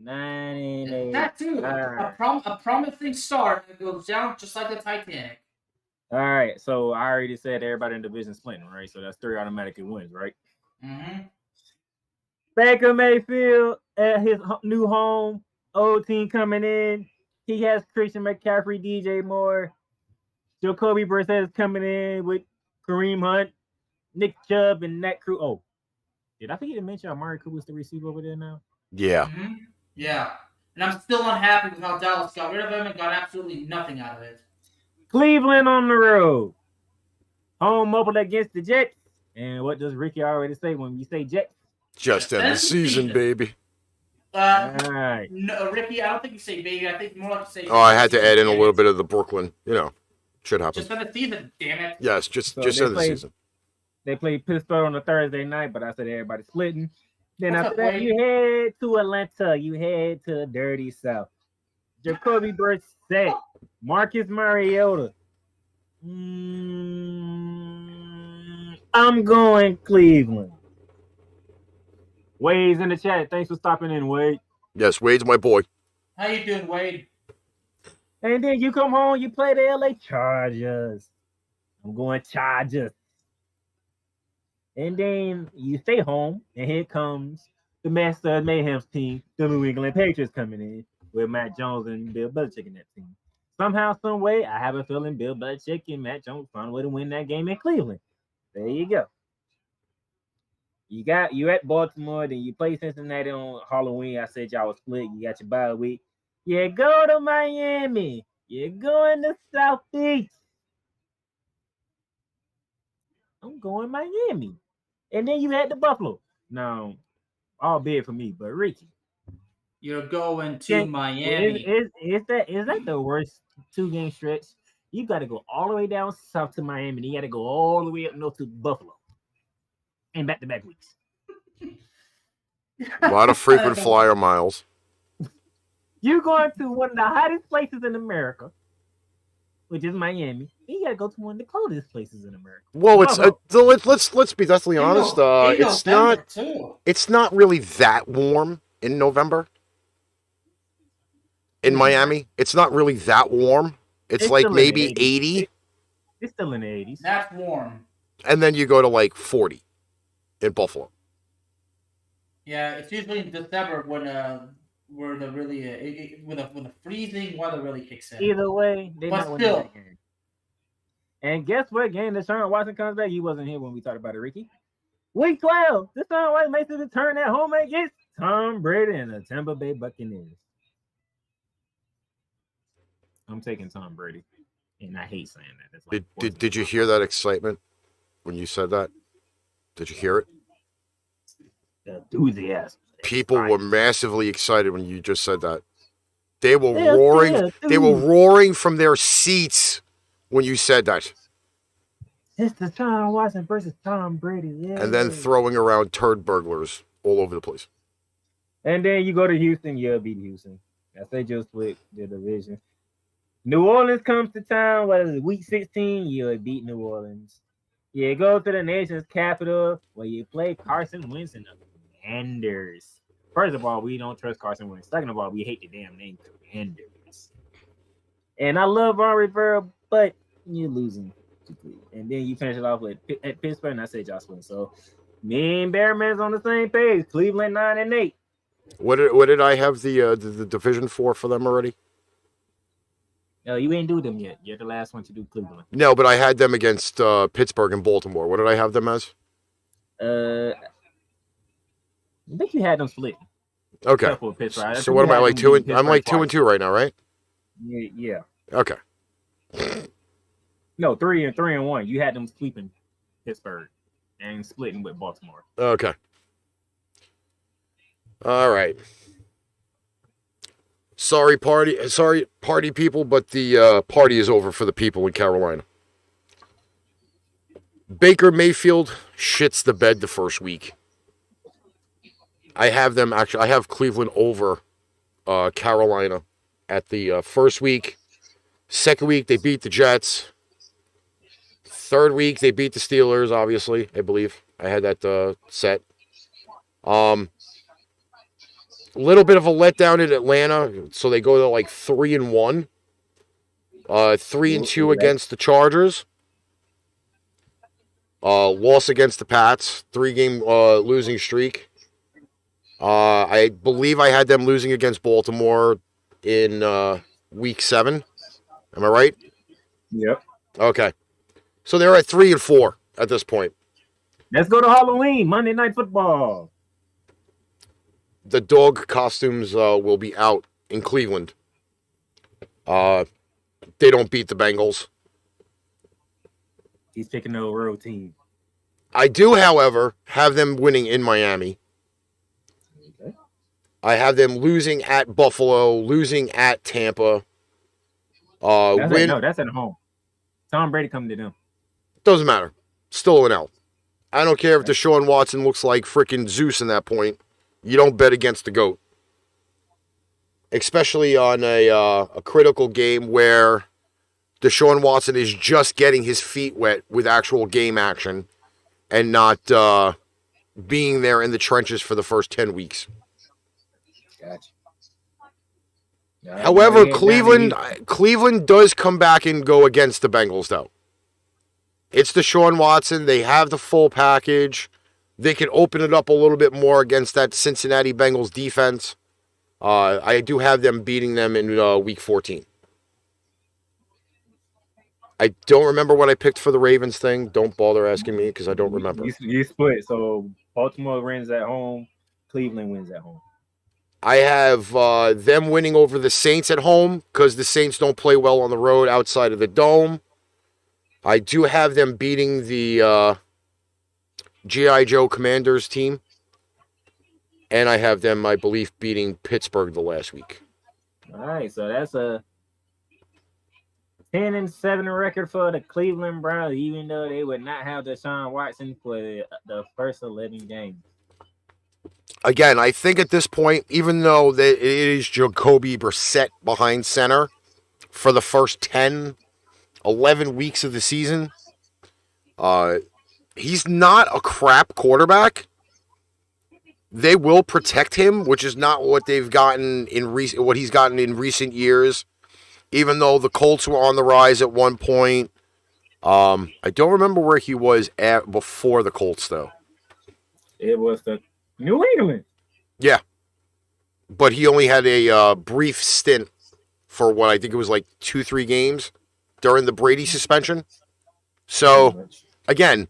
9-8. That too. A promising start that goes down just like the Titanic. All right. So I already said everybody in the division splitting, right? So that's 3 automatically wins, right? Mm-hmm. Baker Mayfield at his new home. Old team coming in. He has Christian McCaffrey, DJ Moore. Jacoby Brissett is coming in with Kareem Hunt, Nick Chubb, and that crew. Oh, did I forget to mention Amari Cooper's the receiver over there now? Yeah. Mm-hmm. Yeah. And I'm still unhappy with how Dallas got rid of him and got absolutely nothing out of it. Cleveland on the road. Home opener against the Jets. And what does Ricky already say when you say Jets? Just end the season, baby. All right. No, Ricky, I don't think you say baby. I think more like you say. Oh, I had to add in a little bit of the Brooklyn. Should happen. Just end the season, damn it. Yes, just end the season. They played Pittsburgh on a Thursday night, but I said everybody's splitting. Then What's after up, that, Wade? you head to Atlanta. You head to the dirty South. Jacoby Brissett, Marcus Mariota. I'm going Cleveland. Wade's in the chat. Thanks for stopping in, Wade. Yes, Wade's my boy. How you doing, Wade? And then you come home, you play the LA Chargers. I'm going Chargers. And then you stay home, and here comes the master of MayheM's team, the New England Patriots, coming in with Matt Jones and Bill Belichick in that team. Somehow, some way, I have a feeling Bill Belichick and Matt Jones found a way to win that game in Cleveland. There you go. You at Baltimore, then you play Cincinnati on Halloween. I said y'all was split. You got your bye week. You go to Miami. You're going to South Beach. I'm going Miami. And then you had the Buffalo. Now, all big for me, but Ricky. You're going to Miami. Is that the worst 2-game stretch? You got to go all the way down south to Miami. Then you got to go all the way up north to Buffalo. And back-to-back weeks. A lot of frequent flyer miles. You're going to one of the hottest places in America, which is Miami. And you got to go to one of the coldest places in America. Well, it's let's be deathly honest. It's not really that warm in November. In Miami, it's not really that warm. It's like maybe 80. It's still in the 80s. That's warm. And then you go to like 40 in Buffalo. Yeah, it's usually in December when where the really when the freezing weather really kicks in. Either way, they But not winning that game. And guess what game Deshaun Watson comes back? You wasn't here when we talked about it, Ricky. Week 12, Deshaun Watson makes his return at home against Tom Brady and the Tampa Bay Buccaneers. I'm taking Tom Brady, and I hate saying that. It's like Did you hear that excitement when you said that? Did you hear it? the enthusiasm? People were massively excited when you just said that. They were roaring. They were roaring from their seats when you said that. It's Deshaun Watson versus Tom Brady. Yeah. And then throwing around turd burglars all over the place. And then you go to Houston, you'll beat Houston. As they just split the division. New Orleans comes to town. What is it? Week 16, you'll beat New Orleans. You go to the nation's capital where you play Carson Wentz and the Commanders. First of all, we don't trust Carson Wentz. Second of all, we hate the damn name Commanders. And I love Ron Rivera, but you're losing to Cleveland. And then you finish it off with at Pittsburgh, and I say Josh Wentz. So me and Bearman's on the same page. Cleveland 9-8. What did I have the division for them already? No, you ain't do them yet. You're the last one to do Cleveland. No, but I had them against Pittsburgh and Baltimore. What did I have them as? I think you had them split. Okay. Except for Pittsburgh. So what am I like 2 and I'm like 2 and 2 right now, right? Yeah. Okay. No, 3 and 1. You had them sweeping Pittsburgh and splitting with Baltimore. Okay. All right. Sorry, party people, but the party is over for the people in Carolina. Baker Mayfield shits the bed the first week. I have Cleveland over Carolina at the first week. Second week, they beat the Jets. Third week, they beat the Steelers, obviously, I believe. I had that set. A little bit of a letdown in Atlanta, so they go to like 3-1. 3-2 against the Chargers. Loss against the Pats. 3-game losing streak. I believe I had them losing against Baltimore in week 7. Am I right? Yep. Okay. So they're at 3-4 at this point. Let's go to Halloween, Monday Night Football. The dog costumes will be out in Cleveland. They don't beat the Bengals. He's picking the road team. I do, however, have them winning in Miami. Okay. I have them losing at Buffalo, losing at Tampa. That's at home. Tom Brady coming to them. Doesn't matter. Still an L. I don't care if Deshaun Watson looks like freaking Zeus in that point. You don't bet against the GOAT. Especially on a critical game where Deshaun Watson is just getting his feet wet with actual game action and not being there in the trenches for the first 10 weeks. Gotcha. However, Cleveland does come back and go against the Bengals, though. It's Deshaun Watson. They have the full package. They can open it up a little bit more against that Cincinnati Bengals defense. I do have them beating them in week 14. I don't remember what I picked for the Ravens thing. Don't bother asking me because I don't remember. You split. So Baltimore wins at home. Cleveland wins at home. I have them winning over the Saints at home because the Saints don't play well on the road outside of the Dome. I do have them beating the G.I. Joe Commanders team. And I have them, I believe, beating Pittsburgh the last week. All right, so that's a 10-7 record for the Cleveland Browns, even though they would not have Deshaun Watson for the first 11 games. Again, I think at this point, even though it is Jacoby Brissett behind center for the first 10, 11 weeks of the season, he's not a crap quarterback. They will protect him, which is not what they've gotten what he's gotten in recent years. Even though the Colts were on the rise at one point, I don't remember where he was at before the Colts, though. It was the New England. Yeah, but he only had a brief stint for what I think it was like 2-3 games during the Brady suspension. So again,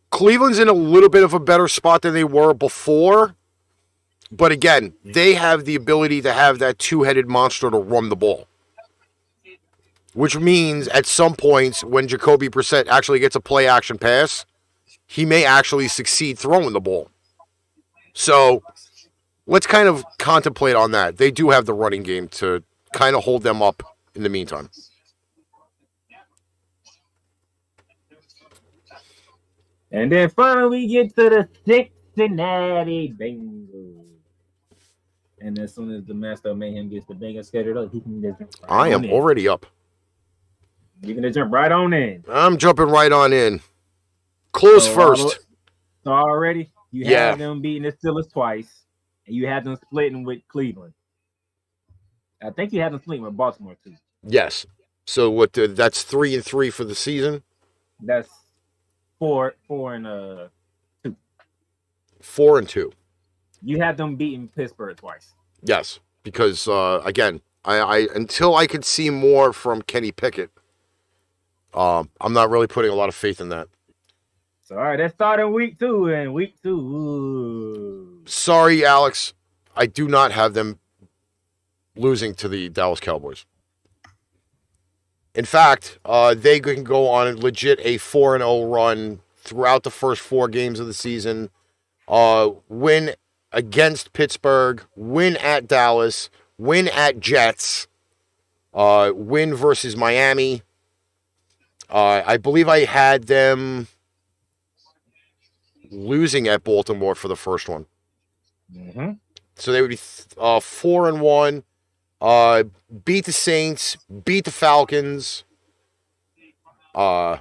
Cleveland's in a little bit of a better spot than they were before. But again, they have the ability to have that two-headed monster to run the ball. Which means at some points when Jacoby Brissett actually gets a play-action pass, he may actually succeed throwing the ball. So let's kind of contemplate on that. They do have the running game to kind of hold them up in the meantime. And then finally we get to the Cincinnati Bengals. And as soon as the master of mayhem gets the Bengals scheduled up, he can just jump right I am already up. You can just jump right on in. I'm jumping right on in. Close first. So already you have them beating the Steelers twice, and you have them splitting with Cleveland. I think you have them splitting with Baltimore too. Yes. So what? That's 3-3 for the season. That's 4-2. 4-2. You have them beating Pittsburgh twice. Yes, because again, I until I could see more from Kenny Pickett, I'm not really putting a lot of faith in that. So all right, let's start in week 2. And week 2, ooh. Sorry, Alex, I do not have them losing to the Dallas Cowboys. In fact, they can go on a legit 4-0 run throughout the first 4 games of the season. Win against Pittsburgh, win at Dallas, win at Jets, win versus Miami. I believe I had them losing at Baltimore for the first one. Mm-hmm. So they would be 4-1. Beat the Saints, beat the Falcons. I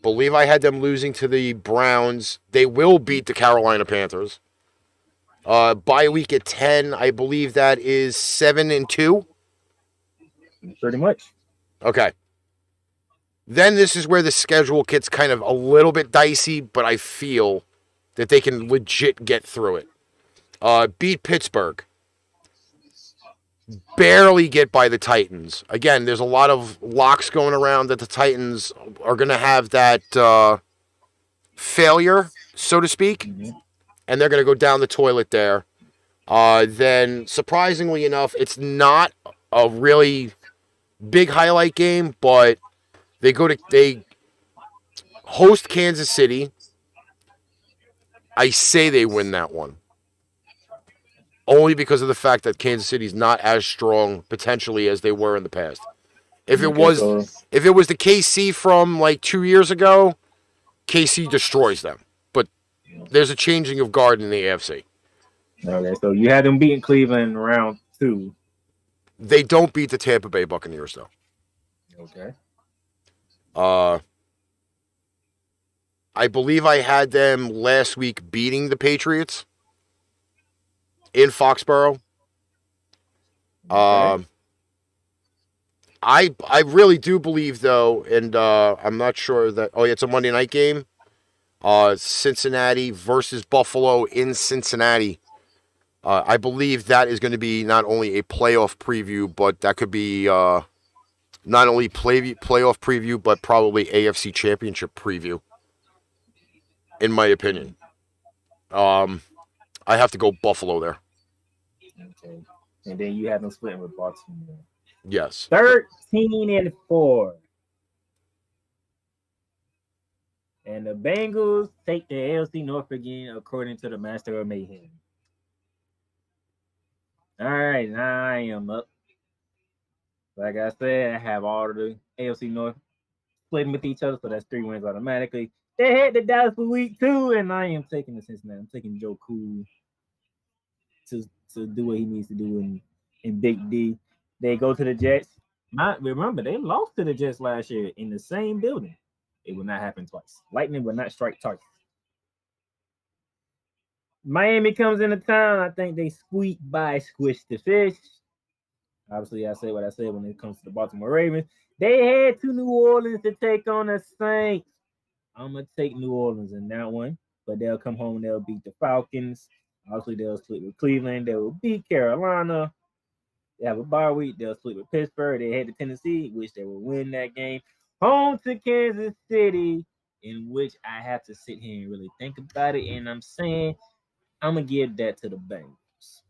believe I had them losing to the Browns. They will beat the Carolina Panthers. Bye week at 10, I believe that is 7-2. Pretty much. Okay. Then this is where the schedule gets kind of a little bit dicey, but I feel that they can legit get through it. Beat Pittsburgh. Barely get by the Titans. Again, there's a lot of locks going around that the Titans are going to have that failure, so to speak, and they're going to go down the toilet there. Then, surprisingly enough, it's not a really big highlight game, but they host Kansas City. I say they win that one. Only because of the fact that Kansas City's not as strong potentially as they were in the past. If it was the KC from like 2 years ago, KC destroys them. But there's a changing of guard in the AFC. Okay, so you had them beating Cleveland in round 2. They don't beat the Tampa Bay Buccaneers though. Okay. I believe I had them last week beating the Patriots in Foxborough. Okay. I really do believe though, and I'm not sure that. Oh, yeah, it's a Monday night game. Cincinnati versus Buffalo in Cincinnati. I believe that is going to be not only a playoff preview, but that could be not only playoff preview, but probably AFC Championship preview. In my opinion, I have to go Buffalo there. Okay. And then you had them splitting with Baltimore. Yes. 13-4. And the Bengals take the AFC North again, according to the Master of MayheM. All right, now I am up. Like I said, I have all of the AFC North splitting with each other, so that's 3 wins automatically. They had the Dallas for week 2, and I am taking the Cincinnati. I'm taking Joe Cool to do what he needs to do in Big D. They go to the Jets. Remember, they lost to the Jets last year in the same building. It will not happen twice. Lightning will not strike twice. Miami comes into town. I think they squeak by Squish the Fish. Obviously, I say what I said when it comes to the Baltimore Ravens. They head to New Orleans to take on the Saints. I'm going to take New Orleans in that one, but they'll come home. They'll beat the Falcons. Obviously, they'll split with Cleveland. They will beat Carolina. They have a bye week. They'll split with Pittsburgh. They head to Tennessee, which they will win that game. Home to Kansas City, in which I have to sit here and really think about it. And I'm saying I'm going to give that to the Bengals.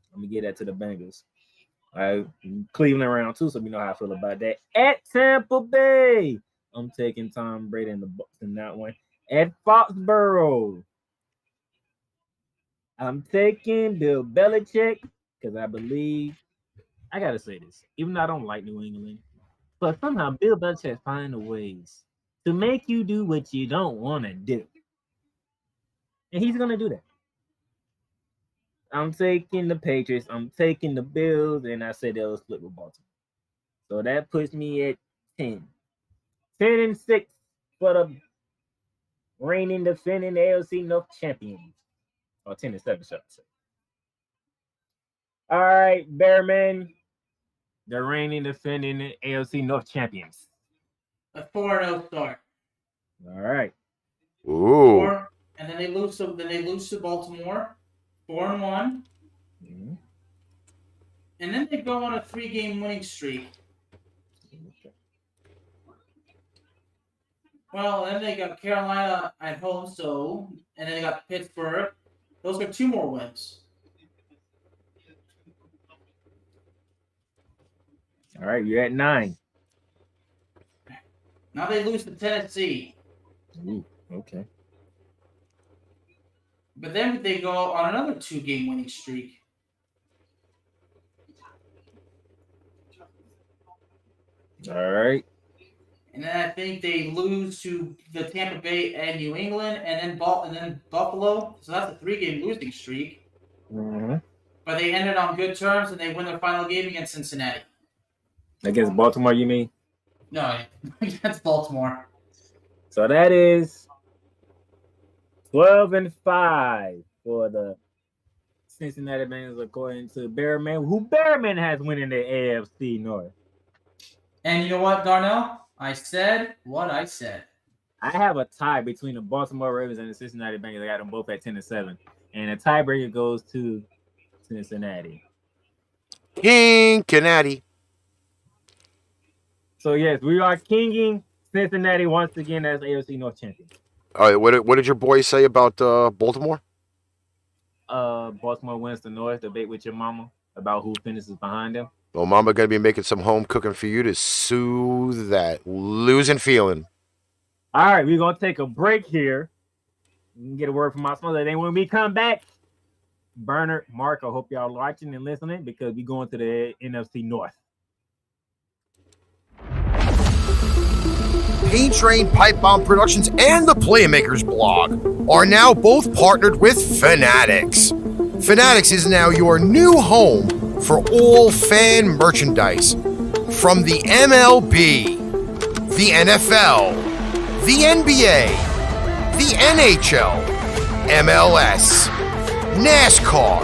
All right, Cleveland round 2, so we know how I feel about that. At Tampa Bay, I'm taking Tom Brady and the Bucs in that one. At Foxborough, I'm taking Bill Belichick because I believe, I got to say this, even though I don't like New England, but somehow Bill Belichick finds ways to make you do what you don't want to do. And he's going to do that. I'm taking the Patriots. I'm taking the Bills, and I said they'll split with Baltimore. So that puts me at 10. 10-6 for the reigning defending AFC North champions. Or 10-7, shall I say. All right, Bearman. The reigning defending AFC North champions. A 4-0 start. All right. Ooh. And then they lose to Baltimore. 4-1. Mm-hmm. And then they go on a 3-game winning streak. Well, then they got Carolina at home, and then they got Pittsburgh. Those are 2 more wins. All right, you're at 9. Now they lose to Tennessee. Ooh, okay. But then they go on another 2-game winning streak. All right. And then I think they lose to the Tampa Bay and New England, and then Buffalo. So that's a 3-game losing streak. Mm-hmm. but they ended on good terms and they win their final game against Cincinnati. Against Baltimore, you mean? No, against Baltimore. So that is 12-5 for the Cincinnati Bengals, according to Bearman, who Bearman has winning the AFC North. And you know what, Darnell? I said what I said. I have a tie between the Baltimore Ravens and the Cincinnati Bengals. I got them both at 10-7, and the tiebreaker goes to Cincinnati. Cincinnati. So yes, we are kinging Cincinnati once again as AFC North champion. All right, what did your boy say about Baltimore? Baltimore wins the North. Debate with your mama about who finishes behind them. Well, Mama gonna be making some home cooking for you to soothe that losing feeling. All right, we're gonna take a break here. You can get a word from my sponsor. Then when we come back, Bernard, Mark, I hope y'all watching and listening because we're going to the NFC North. Paint Train Pipe Bomb Productions and the Playmakers blog are now both partnered with Fanatics. Fanatics is now your new home for all fan merchandise from the MLB, the NFL, the NBA, the NHL, MLS, NASCAR,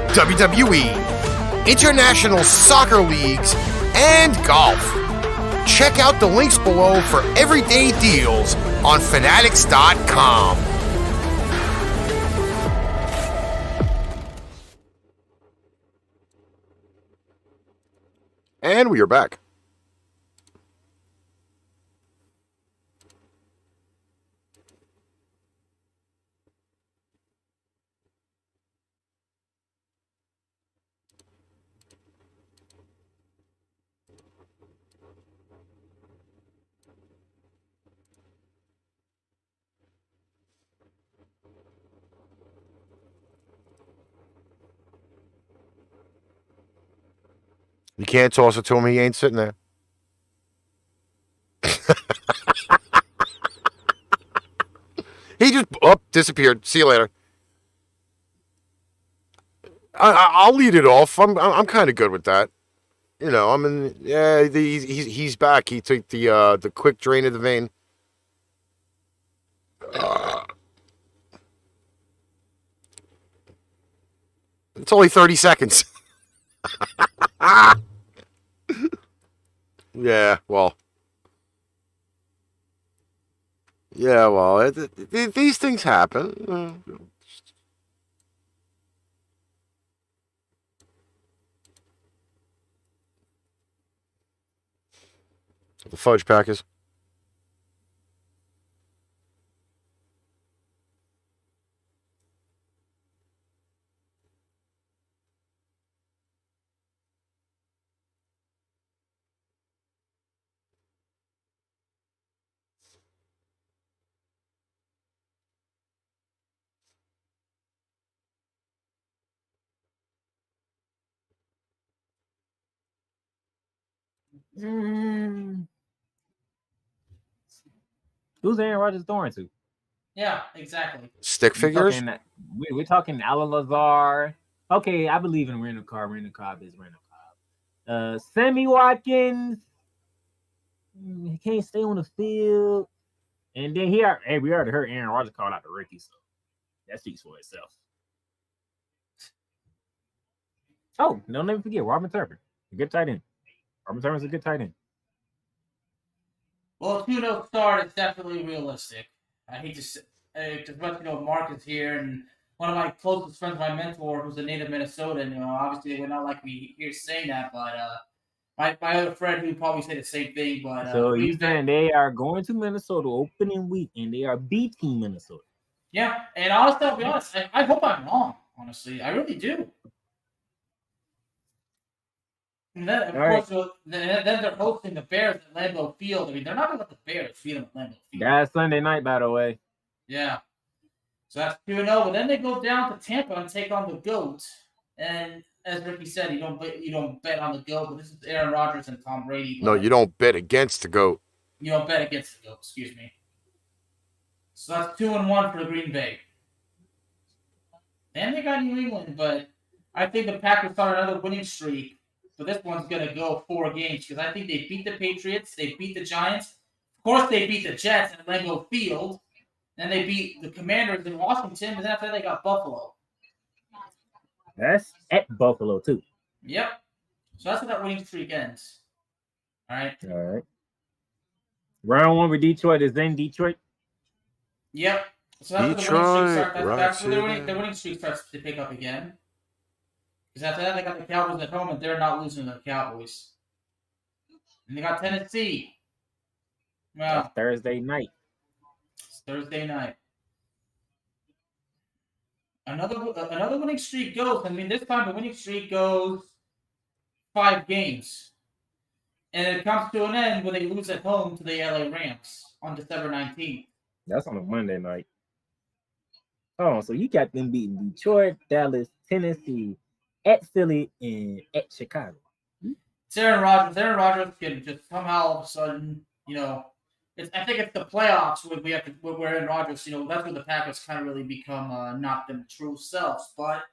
WWE, international soccer leagues, and golf. Check out the links below for everyday deals on Fanatics.com. And we are back. You can't toss it to him. He ain't sitting there. He just disappeared. See you later. I'll lead it off. I'm kind of good with that. You know, I mean, yeah, he's back. He took the quick drain of the vein. It's only 30 seconds. Yeah, well. Yeah, well, these things happen. The fudge packers. Who's Aaron Rodgers throwing to? Yeah, exactly. Stick figures? We're talking Alan Lazar. Okay, I believe in Randall Cobb. Randall Cobb is Randall Cobb. Sammy Watkins. He can't stay on the field. And then we already heard Aaron Rodgers call out the rookie, so that speaks for itself. Oh, don't never forget Robin Turner, a good tight end. Robin Turner's a good tight end. Well, 2-0 start is definitely realistic. I hate to say, because Mark is here, and one of my closest friends, my mentor, who's a native Minnesotan. You know, obviously they would not like me here saying that, but my other friend who probably say the same thing. But so you saying they are going to Minnesota opening week, and they are beating Minnesota? Yeah, and honestly, I'll be honest. I hope I'm wrong. Honestly, I really do. And then, of course, then they're hosting the Bears at Lambeau Field. I mean, they're not going to let the Bears beat them at Lambeau Field. That's Sunday night, by the way. Yeah. So that's 2-0. But then they go down to Tampa and take on the GOAT. And as Ricky said, you don't bet on the GOAT. But this is Aaron Rodgers and Tom Brady. No, you don't bet against the GOAT. You don't bet against the GOAT. Excuse me. So that's 2-1 for Green Bay. And they got New England, but I think the Packers start another winning streak, but this one's going to go 4 games because I think they beat the Patriots, they beat the Giants. Of course, they beat the Jets at Lambeau Field. Then they beat the Commanders in Washington, but then after that, they got Buffalo. That's at Buffalo, too. Yep. So that's how that winning streak ends. All right. All right. Round 1 with Detroit is in Detroit. Yep. So that's where the winning streak starts to pick up again. Because after that, they got the Cowboys at home, and they're not losing to the Cowboys. And they got Tennessee. Well, That's Thursday night. It's Thursday night. Another winning streak goes. I mean, this time the winning streak goes 5 games. And it comes to an end when they lose at home to the LA Rams on December 19th. That's on a Monday night. Oh, so you got them beating Detroit, Dallas, Tennessee, at Philly, and at Chicago. It's Aaron Rodgers. Aaron Rodgers can just somehow all of a sudden, I think it's the playoffs where Aaron Rodgers, that's where the Packers kind of really become not them true selves. But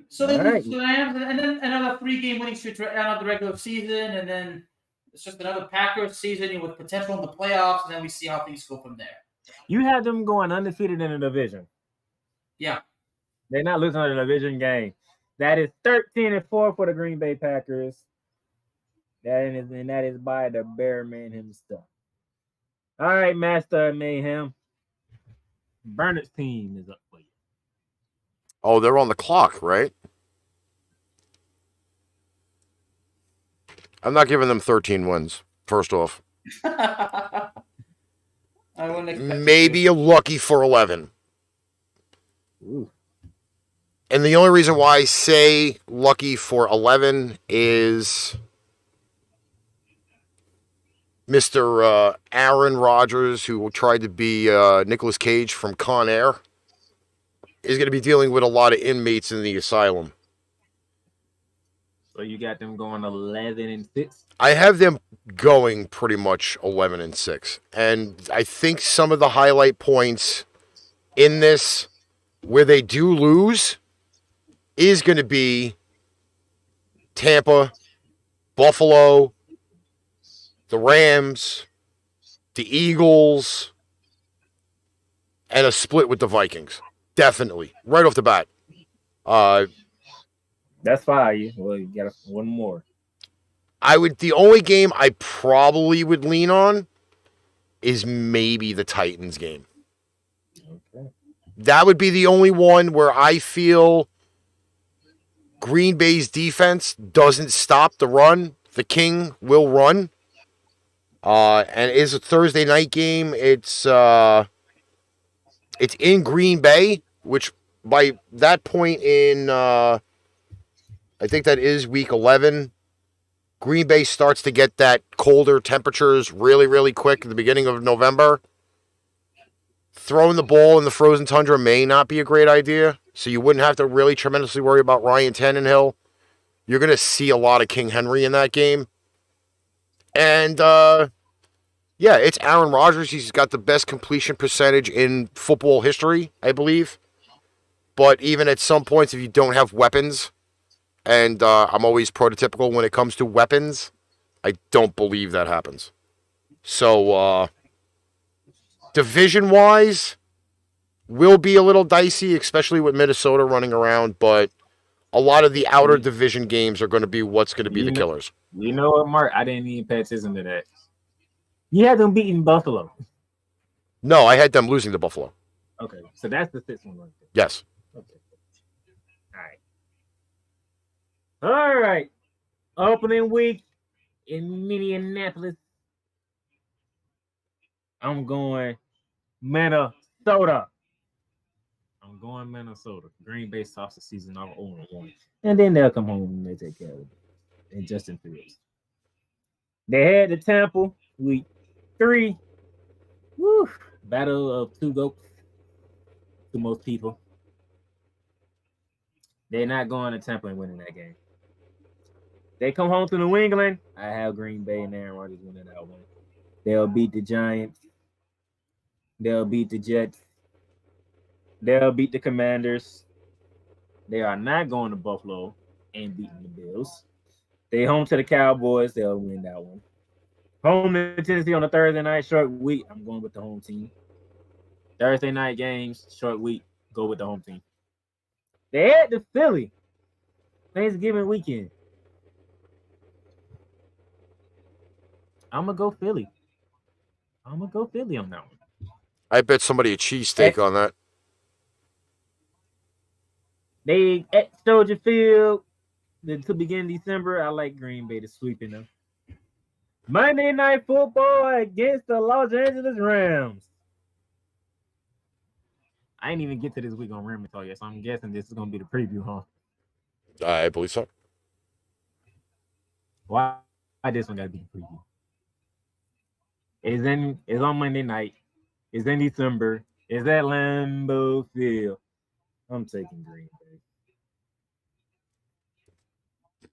so they lose to the Rams, and then another 3-game winning streak to end out the regular season, and then it's just another Packers season with potential in the playoffs, and then we see how things go from there. You have them going undefeated in the division. Yeah. They're not losing in the division game. That is 13-4 for the Green Bay Packers. That is by the Bear Man himself. All right, Master MayheM. Bernard's team is up for you. Oh, they're on the clock, right? I'm not giving them 13 wins, first off. I wouldn't expect Maybe you're lucky for 11. Ooh. And the only reason why I say lucky for 11 is Mr. Aaron Rodgers, who tried to be Nicolas Cage from Con Air, is going to be dealing with a lot of inmates in the asylum. So you got them going 11-6. I have them going pretty much 11-6. And I think some of the highlight points in this, where they do lose, is going to be Tampa, Buffalo, the Rams, the Eagles, and a split with the Vikings. Definitely. Right off the bat. That's 5. Well, you got one more. The only game I probably would lean on is maybe the Titans game. Okay. That would be the only one where I feel Green Bay's defense doesn't stop the run. The King will run. And it is a Thursday night game. It's in Green Bay, which by that point in, I think that is week 11. Green Bay starts to get that colder temperatures really, really quick at the beginning of November. Throwing the ball in the frozen tundra may not be a great idea, so you wouldn't have to really tremendously worry about Ryan Tannehill. You're going to see a lot of King Henry in that game. And, yeah, it's Aaron Rodgers. He's got the best completion percentage in football history, I believe. But even at some points, if you don't have weapons, and I'm always prototypical when it comes to weapons, I don't believe that happens. So, division-wise, will be a little dicey, especially with Minnesota running around, but a lot of the outer division games are going to be what's going to be the killers. You know what, Mark? I didn't even pay attention to that. You had them beating Buffalo. No, I had them losing to Buffalo. Okay, so that's the 6th one right there. Yes. Okay. All right. Opening week in Minneapolis. I'm going Minnesota. Green Bay starts the season off 0-1. And then they'll come home and they take care of it. And Justin Fields. They head to Tampa week 3. Woo. Battle of 2 goats to most people. They're not going to Tampa and winning that game. They come home to New England. I have Green Bay and Aaron Rodgers winning that one. They'll beat the Giants. They'll beat the Jets. They'll beat the Commanders. They are not going to Buffalo and beating the Bills. They home to the Cowboys. They'll win that one. Home to Tennessee on a Thursday night short week. I'm going with the home team. Thursday night games, short week. Go with the home team. They head to Philly. Thanksgiving weekend. I'm going to go Philly. I'm going to go Philly on that one. I bet somebody a cheesesteak on that. They at Soldier Field to begin December. I like Green Bay to sweeping them. Monday Night Football against the Los Angeles Rams. I ain't even get to this week on Rams talk yet, so I'm guessing this is gonna be the preview, huh? I believe so. Why this one gotta be the preview? It's on Monday night. It's in December. It's at Lambeau Field. I'm taking Green Bay.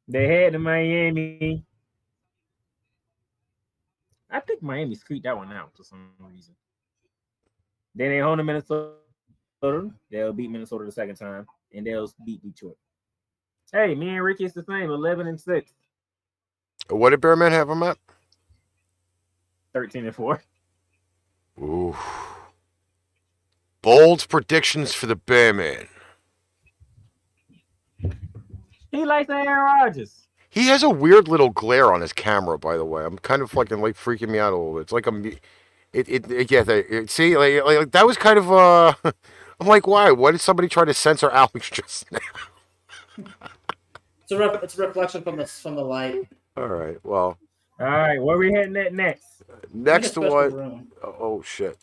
They head to Miami. I think Miami squeaked that one out for some reason. Then they home to Minnesota. They'll beat Minnesota the second time, and they'll beat Detroit. Hey, me and Ricky, it's the same, 11-6. What did Bearman have him at? 13-4. Ooh. Bold predictions for the Bearman. He likes Aaron Rodgers. He has a weird little glare on his camera, by the way. I'm kind of fucking like freaking me out a little bit. It's like see, like that was kind of I'm like, why? Why did somebody try to censor Alex just now? It's a reflection from the light. All right, well. All right, where we heading at next? Next one. Oh shit.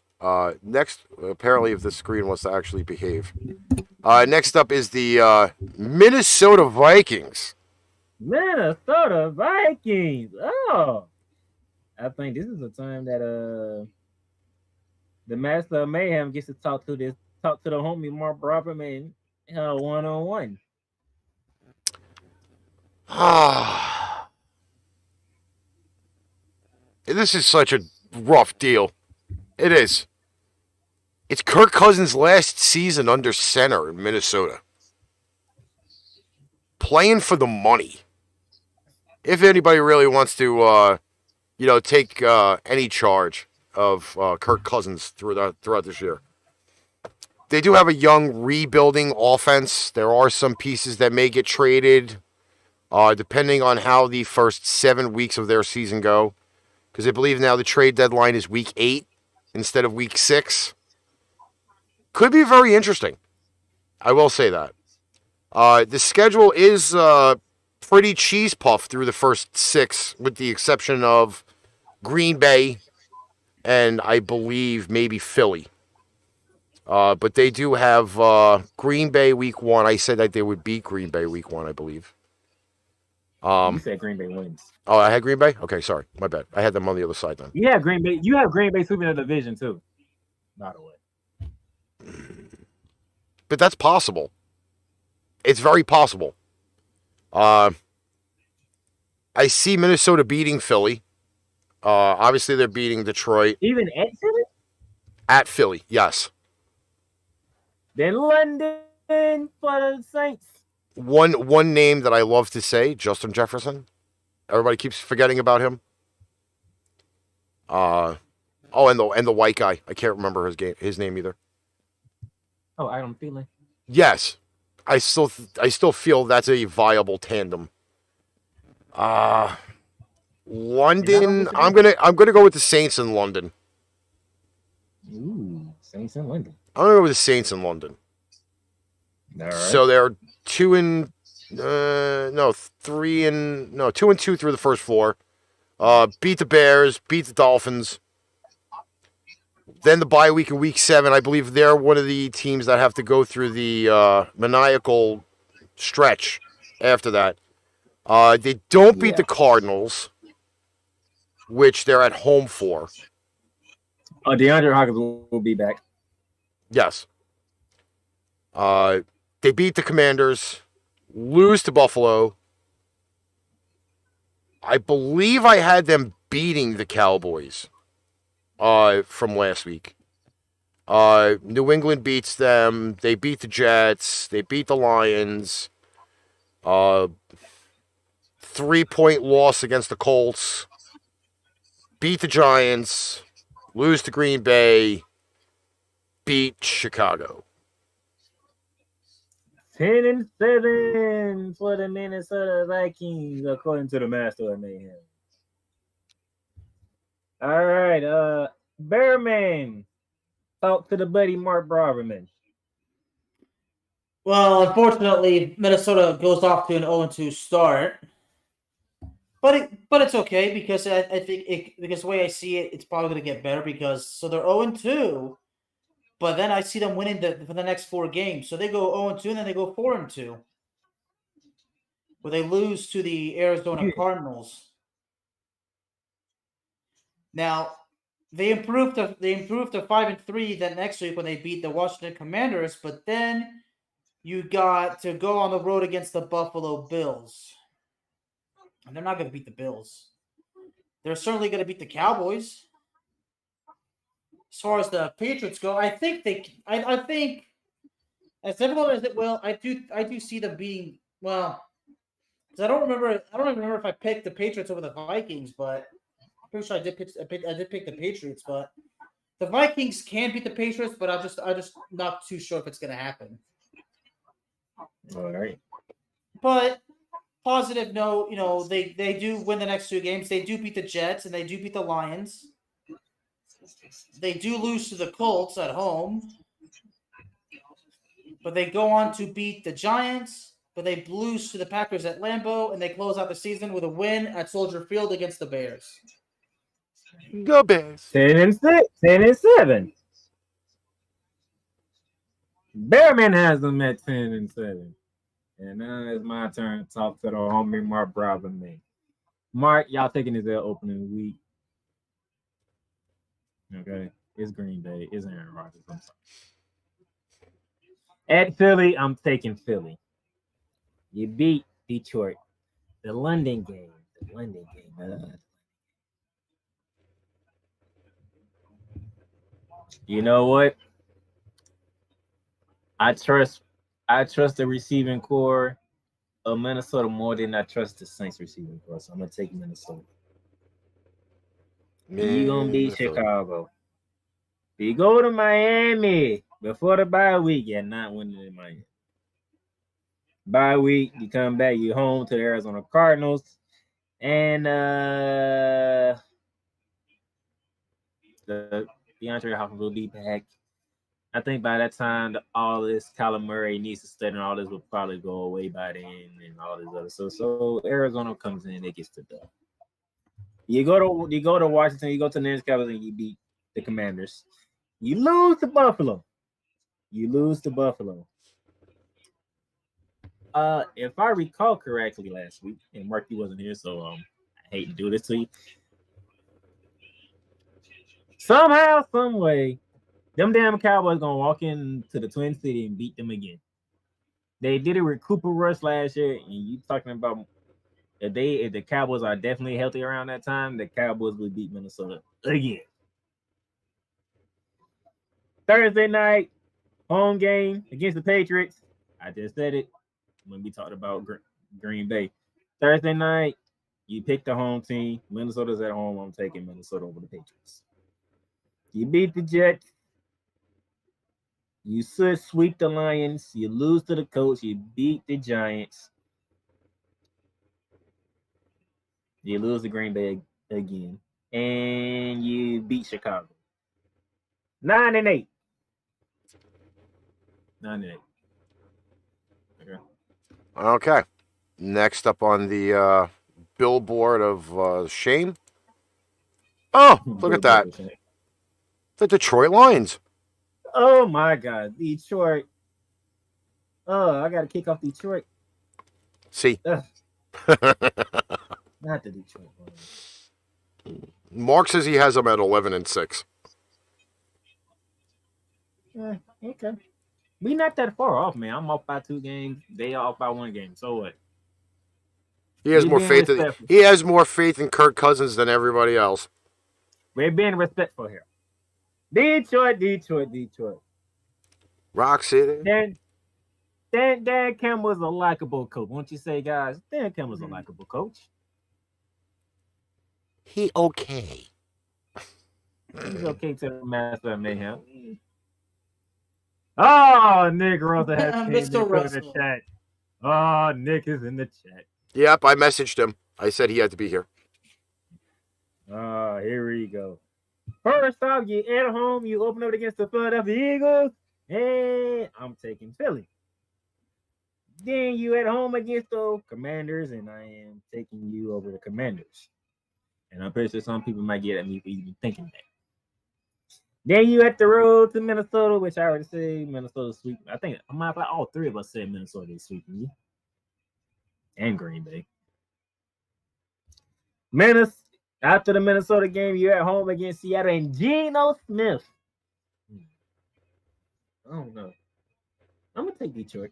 Next, apparently, if the screen wants to actually behave. Next up is the Minnesota Vikings. Minnesota Vikings. Oh, I think this is the time that the master of mayhem gets to talk to the homie Mark Brofferman one-on-one. This is such a rough deal. It is. It's Kirk Cousins' last season under center in Minnesota. Playing for the money. If anybody really wants to, take any charge of Kirk Cousins throughout this year. They do have a young rebuilding offense. There are some pieces that may get traded, depending on how the first 7 weeks of their season go. Because I believe now the trade deadline is week 8 instead of week 6. Could be very interesting. I will say that. The schedule is pretty cheese puff through the first 6, with the exception of Green Bay and I believe maybe Philly. But they do have Green Bay week 1. I said that they would beat Green Bay week 1, I believe. You said Green Bay wins. Oh, I had Green Bay? Okay, sorry. My bad. I had them on the other side then. You have Green Bay. You have Green Bay sweeping the division too, by the way. But that's possible. It's very possible. I see Minnesota beating Philly. Obviously, they're beating Detroit. Even at Philly? At Philly, yes. Then London for the Saints. One name that I love to say, Justin Jefferson. Everybody keeps forgetting about him. And the white guy. I can't remember his name either. Oh, Adam Thielen. Yes, I still feel that's a viable tandem. London. I'm gonna go with the Saints in London. Ooh, Saints in London. I'm gonna go with the Saints in London. All right. So they're 2-2 through the first 4. Beat the Bears, beat the Dolphins. Then the bye week in week 7. I believe they're one of the teams that have to go through the maniacal stretch after that. They don't beat the Cardinals, which they're at home for. DeAndre Hopkins will be back. Yes. They beat the Commanders, lose to Buffalo. I believe I had them beating the Cowboys from last week. New England beats them. They beat the Jets. They beat the Lions. 3-point loss against the Colts. Beat the Giants. Lose to Green Bay. Beat Chicago. 10-7 for the Minnesota Vikings, according to the master of Mayhem. All right, Bearman, talk to the buddy Mark Braverman. Well, unfortunately, Minnesota goes off to an 0-2 start. But it's okay because I think because the way I see it, it's probably going to get better because they're 0-2, but then I see them winning for the next 4 games. So they go 0-2 and then they go 4-2, where they lose to the Arizona Cardinals. Now they improved to 5-3 that next week when they beat the Washington Commanders, but then you got to go on the road against the Buffalo Bills. And they're not going to beat the Bills. They're certainly going to beat the Cowboys. As far as the Patriots go, I think as difficult as it will, I do see them being well. Because I don't even remember if I picked the Patriots over the Vikings, but I'm pretty sure I did pick the Patriots. But the Vikings can beat the Patriots, but I'm just not too sure if it's going to happen. All right, but. Positive note, they do win the next 2 games. They do beat the Jets and they do beat the Lions. They do lose to the Colts at home. But they go on to beat the Giants. But they lose to the Packers at Lambeau. And they close out the season with a win at Soldier Field against the Bears. Go Bears. 10-6, 10-7. Bearman has them at 10-7. And now it's my turn to talk to the homie Mark Braverman. Mark, y'all taking this L opening week. Okay. It's Green Bay. It's Aaron Rodgers. I'm sorry. At Philly, I'm taking Philly. You beat Detroit. The London game. You know what? I trust the receiving core of Minnesota more than I trust the Saints receiving core. So I'm going to take Minnesota. You're going to beat Chicago. You go to Miami before the bye week. You're not winning in Miami. Bye week, you come back. You're home to the Arizona Cardinals. And the DeAndre Hopkins will be back. I think by that time, all this Kyler Murray needs to study and all this will probably go away by then and all this other stuff. So Arizona comes in, it gets the dub. You go to Washington, you go to the next Cowboys and you beat the Commanders. You lose to Buffalo. If I recall correctly last week, and Mark, you wasn't here, so I hate to do this to you. Somehow, some way, them damn Cowboys gonna walk into the Twin City and beat them again. They did it with Cooper Rush last year, and you talking about if the Cowboys are definitely healthy around that time, the Cowboys would beat Minnesota again. Thursday night, home game against the Patriots. I just said it when we talked about Green Bay. Thursday night, you pick the home team. Minnesota's at home. I'm taking Minnesota over the Patriots. You beat the Jets. You should sweep the Lions. You lose to the Colts. You beat the Giants. You lose to Green Bay again. And you beat Chicago. 9-8. 9-8. Okay. Next up on the billboard of shame. Oh, look at that. The Detroit Lions. Oh, my God. Detroit. Oh, I got to kick off Detroit. See. Not the Detroit Lions. Mark says he has them at 11-6. Okay. We not that far off, man. I'm off by 2 games. They off by 1 game. So what? He has more faith. He has more faith in Kirk Cousins than everybody else. We're being respectful here. Detroit. Rock City. Dan Campbell's a likable coach. Won't you say, guys? Dan Campbell's a likable coach. He okay. He's okay to the master of mayhem. Oh, Nick Russell has came Mr. in Russell. the chat. Oh, Nick is in the chat. Yep, I messaged him. I said he had to be here. Oh, here we go. First off, you at home, you open up against the Philadelphia Eagles, and I'm taking Philly. Then you at home against the Commanders, and I am taking you over the Commanders. And I'm pretty sure some people might get at me for even thinking that. Then you at the road to Minnesota, which I already said Minnesota sweep. I think all three of us said Minnesota is sweeping you. And Green Bay. After the Minnesota game, you're at home against Seattle and Geno Smith. I don't know. I'm gonna take Detroit.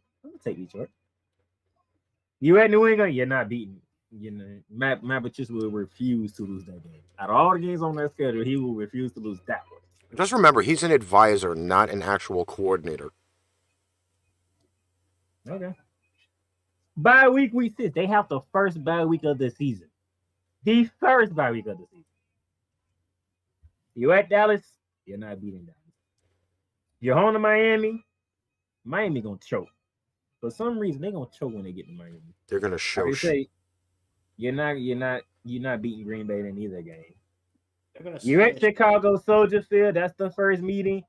You at New England, you're not beating. You know, Matt Patricia will refuse to lose that game. Out of all the games on that schedule, he will refuse to lose that one. Just remember, he's an advisor, not an actual coordinator. Okay. Bye week 6. They have the first bye week of the season. The first bye week of the season. You at Dallas, you're not beating Dallas. You're home to Miami gonna choke. For some reason, they're gonna choke when they get to Miami. They're gonna show say you're not beating Green Bay in either game. You're at Chicago Soldier Field. That's the first meeting.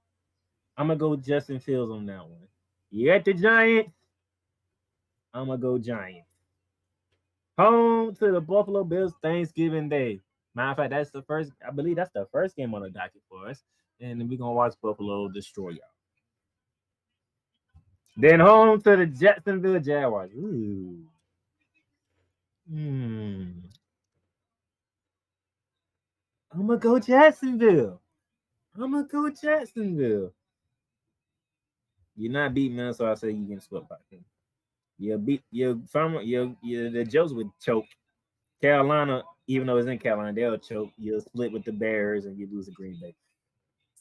I'm gonna go Justin Fields on that one. You're at the Giants. I'm gonna go Giants. Home to the Buffalo Bills Thanksgiving Day. Matter of fact, I believe that's the first game on the docket for us. And then we're gonna watch Buffalo destroy y'all. Then home to the Jacksonville Jaguars. Ooh. I'm gonna go Jacksonville. You're not beating Minnesota, I say you can split by them. The Joes would choke. Carolina, even though it's in Carolina, they'll choke. You'll split with the Bears and you lose to Green Bay.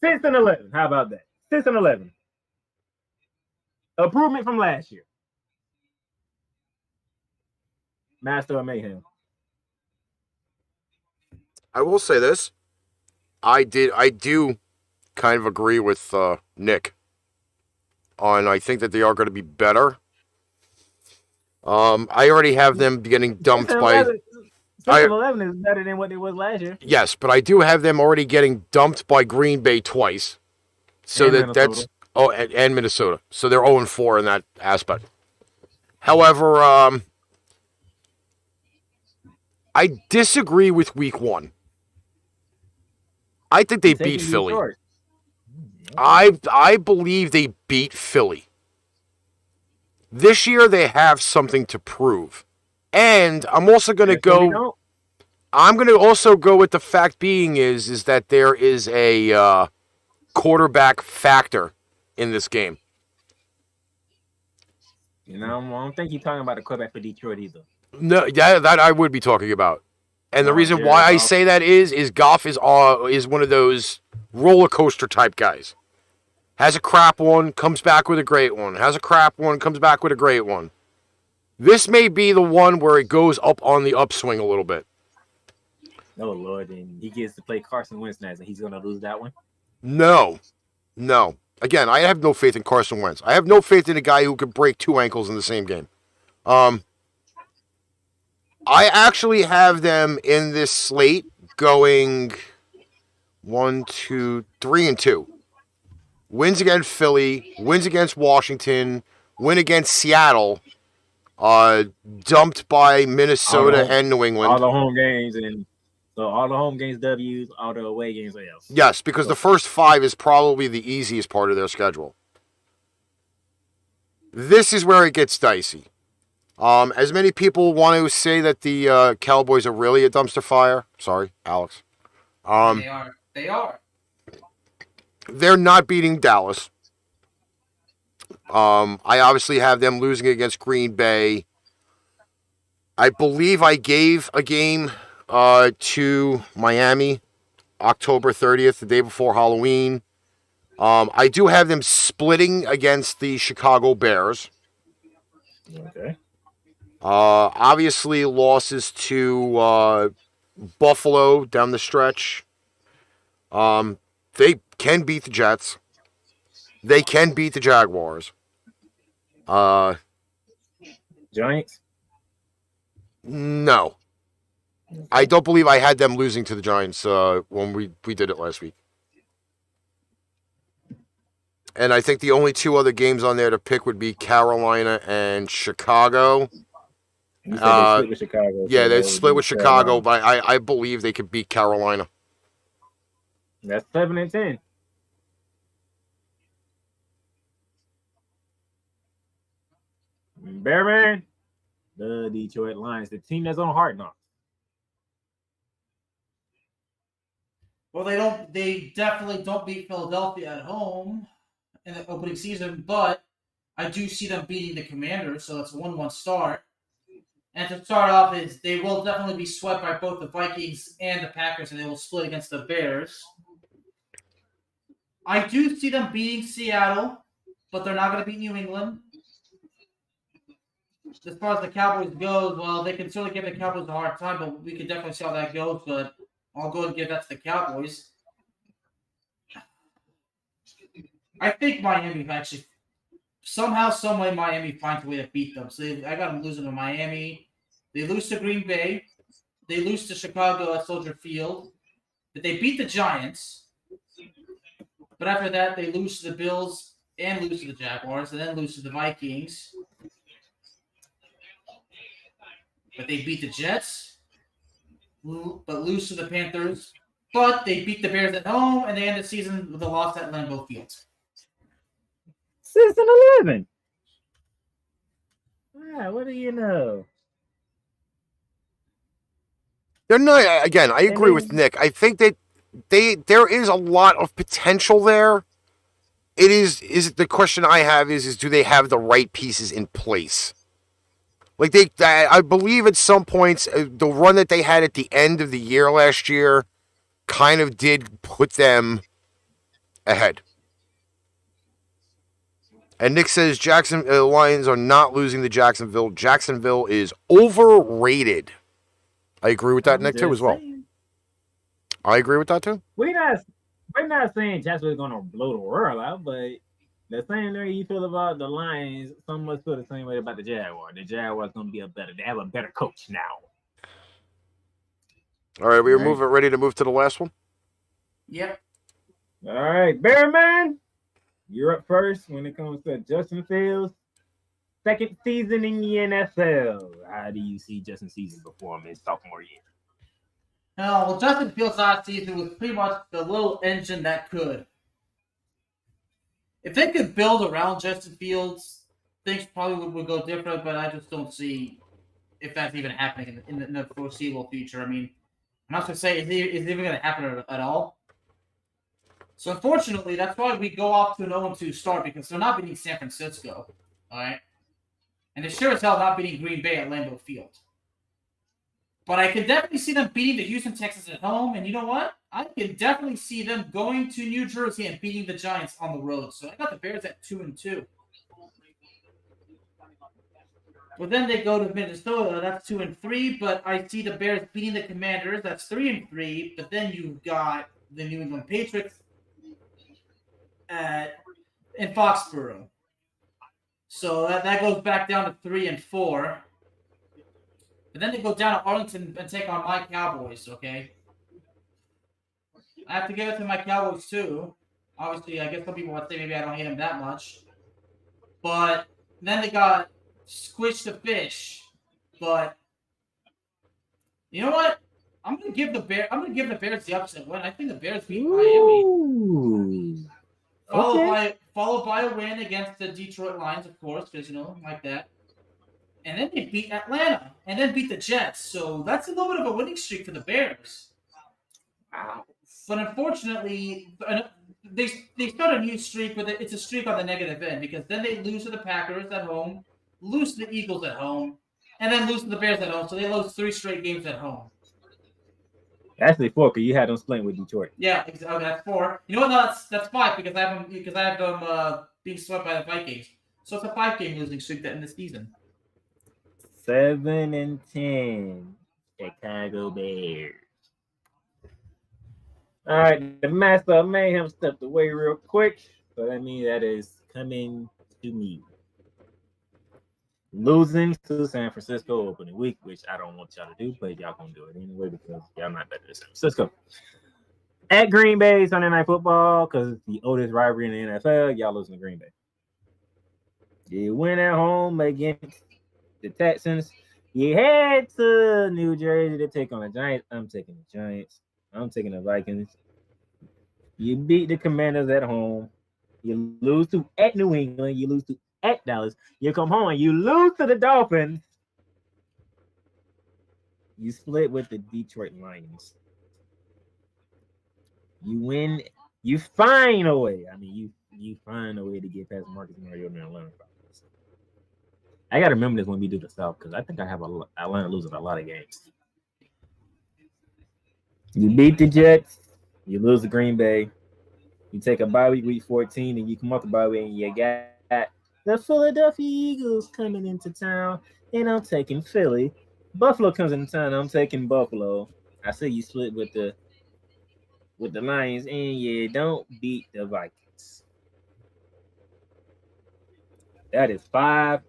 6-11. How about that? 6-11. Improvement from last year. Master of Mayhem. I will say this. I do kind of agree with Nick on I think that they are going to be better. I already have them getting dumped by 6-11 is better than what it was last year. Yes, but I do have them already getting dumped by Green Bay twice. So And that's and Minnesota. So they're 0-4 in that aspect. However, I disagree with week 1. I think they beat Philly. I believe they beat Philly. This year they have something to prove. And I'm also going to go I'm going to also go with the fact being is that there is a quarterback factor in this game. You know, I don't think you're talking about the quarterback for Detroit either. No, yeah, that I would be talking about. And the reason why I say that is Goff is one of those roller coaster type guys. Has a crap one, comes back with a great one. Has a crap one, comes back with a great one. This may be the one where it goes up on the upswing a little bit. Oh, Lord. And he gets to play Carson Wentz next, and he's going to lose that one? No. Again, I have no faith in Carson Wentz. I have no faith in a guy who could break 2 ankles in the same game. I actually have them in this slate going 3-2. Wins against Philly, wins against Washington, win against Seattle, dumped by Minnesota and New England. All the home games W's, all the away games L's. Yes, because the first 5 is probably the easiest part of their schedule. This is where it gets dicey. As many people want to say that the Cowboys are really a dumpster fire. Sorry, Alex. They are. They're not beating Dallas. I obviously have them losing against Green Bay. I believe I gave a game to Miami, October 30th, the day before Halloween. I do have them splitting against the Chicago Bears. Okay. Obviously, losses to Buffalo down the stretch. They can beat the Jets. They can beat the Jaguars. Giants. No. I don't believe I had them losing to the Giants when we did it last week. And I think the only two other games on there to pick would be Carolina and Chicago. You said they split with Chicago. Yeah, so they that split would with be Chicago, Carolina. but I believe they could beat Carolina. That's 7-10. Bearman, the Detroit Lions, the team that's on Hard Knocks. Well, they definitely don't beat Philadelphia at home in the opening season, but I do see them beating the Commanders, so that's a 1-1 start. And to start off, is they will definitely be swept by both the Vikings and the Packers, and they will split against the Bears. I do see them beating Seattle, but they're not going to beat New England. As far as the Cowboys goes, well, they can certainly give the Cowboys a hard time, but we could definitely see how that goes. But I'll go and give that to the Cowboys. I think Miami actually somehow, someway, Miami finds a way to beat them. So I got them losing to Miami. They lose to Green Bay. They lose to Chicago at Soldier Field. But they beat the Giants. But after that, they lose to the Bills and lose to the Jaguars, and then lose to the Vikings. But they beat the Jets, but lose to the Panthers. But they beat the Bears at home, and they end the season with a loss at Lambeau Field. 6-11. Ah, what do you know? They're not. Again, I agree with Nick. I think that there is a lot of potential there. It is the question I have is do they have the right pieces in place? Like I believe at some points the run that they had at the end of the year last year kind of did put them ahead. And Nick says Lions are not losing to Jacksonville. Jacksonville is overrated. I agree with that, Nick, too, as well. I agree with that, too. We're not saying Jacksonville's going to blow the world out, but the same way you feel about the Lions, some of us feel the same way about the Jaguars. The Jaguars going to be they have a better coach now. All right, we're ready to move to the last one? Yep. All right, Bearman, you're up first when it comes to Justin Fields' second season in the NFL. How do you see Justin Fields perform his sophomore year? Well, Justin Fields last season was pretty much the little engine that could. If they could build around Justin Fields, things probably would go different, but I just don't see if that's even happening in the foreseeable future. I mean, I'm not going to say it's even going to happen at all. So, unfortunately, that's why we go off to an 0-2 start, because they're not beating San Francisco, all right? And they're sure as hell not beating Green Bay at Lambeau Field. But I can definitely see them beating the Houston Texans at home, and you know what? I can definitely see them going to New Jersey and beating the Giants on the road. So I got the Bears at 2-2. But then they go to Minnesota. That's 2-3. But I see the Bears beating the Commanders. That's 3-3. But then you've got the New England Patriots in Foxborough. So that goes back down to 3-4. But then they go down to Arlington and take on my Cowboys, okay? I have to give it to my Cowboys, too. Obviously, I guess some people would say maybe I don't hate them that much. But then they got Squish the Fish. But you know what? I'm gonna give the Bears the upset win. I think the Bears beat Miami. Followed by a win against the Detroit Lions, of course, because like that. And then they beat Atlanta, and then beat the Jets. So that's a little bit of a winning streak for the Bears. Wow. But unfortunately, they start a new streak, but it's a streak on the negative end, because then they lose to the Packers at home, lose to the Eagles at home, and then lose to the Bears at home. So they lose 3 straight games at home. Actually, 4 because you had them splitting with Detroit. Yeah, okay, that's 4. You know what? No, that's 5 because I have them being swept by the Vikings. So it's a 5-game losing streak that in the season. 7-10, Chicago Bears. All right, the master of mayhem stepped away real quick, so that means that is coming to me. Losing to San Francisco opening week, which I don't want y'all to do, but y'all gonna do it anyway because y'all not better than San Francisco. At Green Bay Sunday Night Football, because it's the oldest rivalry in the NFL, y'all losing to Green Bay. You win at home against the Texans. You head to New Jersey to take on the Giants. I'm taking the Giants. I'm taking the Vikings. You beat the Commanders at home. You lose to at New England. You lose to at Dallas. You come home and you lose to the Dolphins. You split with the Detroit Lions. You win. You find a way. I mean, you find a way to get past Marcus Mariota and Atlanta. I gotta remember this when we do the South because I think I have Atlanta losing a lot of games. You beat the Jets. You lose to Green Bay. You take a bye week 14, and you come off the bye week, and you got the Philadelphia Eagles coming into town, and I'm taking Philly. Buffalo comes into town, I'm taking Buffalo. I say you split with the Lions, and you don't beat the Vikings. That is 5-12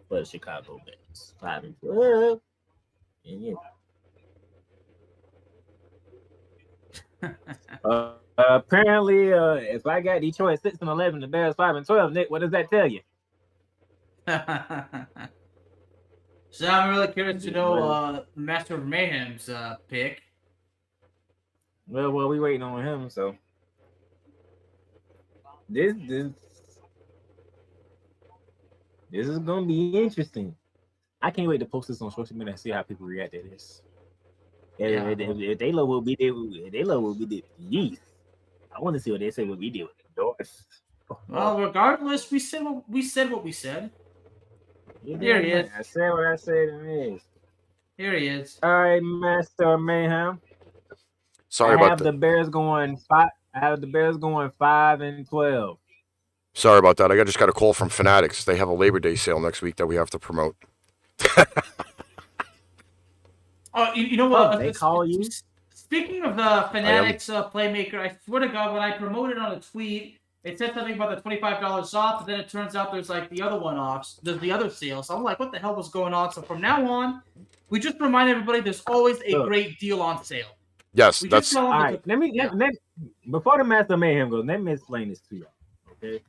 for the Chicago Bears. 5-12, and yeah. Apparently, if I got Detroit 6-11, the Bears 5-12, Nick, what does that tell you? So I'm really curious to know Master of Mayhem's pick. Well, we waiting on him, so this is gonna be interesting. I can't wait to post this on social media and see how people react to this. If they love what we did, Yeast. I want to see what they say what we did with the Doors. Well, regardless, we said what we said. Here he is. I said what I said. It is. Here he is. All right, Master Mayhem. Sorry about that. The Bears going 5. I have the Bears going 5-12. Sorry about that. I just got a call from Fanatics. They have a Labor Day sale next week that we have to promote. Oh, you know what? They call you? Speaking of the Fanatics Playmaker, I swear to God, when I promoted on a tweet, it said something about the $25 off, but then it turns out there's like the other one off. There's the other sale. So I'm like, what the hell was going on? So from now on, we just remind everybody there's always a great deal on sale. Yes, that's all right. Let me before the Master Mayhem goes, let me explain this to you. Okay.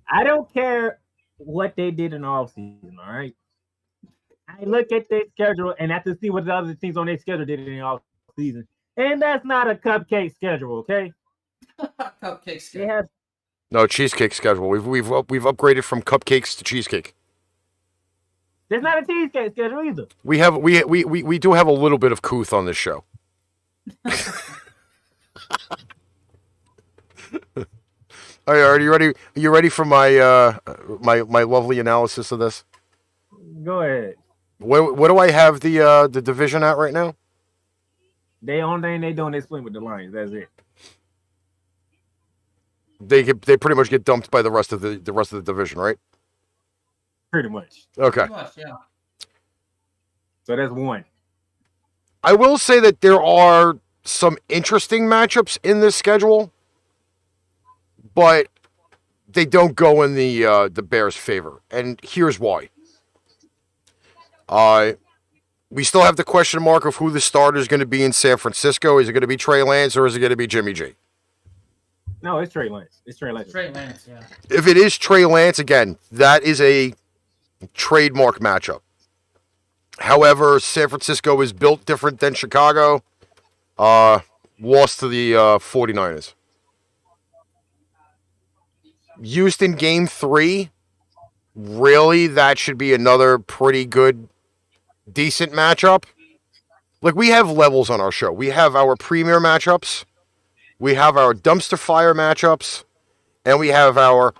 I don't care what they did in the offseason, all right? I look at their schedule and I have to see what the other teams on their schedule did in the offseason. And that's not a cupcake schedule, okay? Cupcake schedule. No, cheesecake schedule. We've upgraded from cupcakes to cheesecake. There's not a cheesecake schedule either. We do have a little bit of couth on this show. All right, are you ready? Are you ready for my my lovely analysis of this? Go ahead. What do I have the division at right now? They only thing they doing is split with the Lions. That's it. They pretty much get dumped by the rest of the division, right? Pretty much. Okay. Pretty much, yeah. So that's one. I will say that there are some interesting matchups in this schedule, but they don't go in the Bears' favor, and here's why. We still have the question mark of who the starter is going to be in San Francisco. Is it going to be Trey Lance or is it going to be Jimmy G? No, it's Trey Lance. Trey Lance, yeah. If it is Trey Lance, again, that is a trademark matchup. However, San Francisco is built different than Chicago. Lost to the 49ers. Houston game 3. Really, that should be another pretty good, decent matchup. Like, we have levels on our show. We have our premier matchups. We have our dumpster fire matchups. And we have our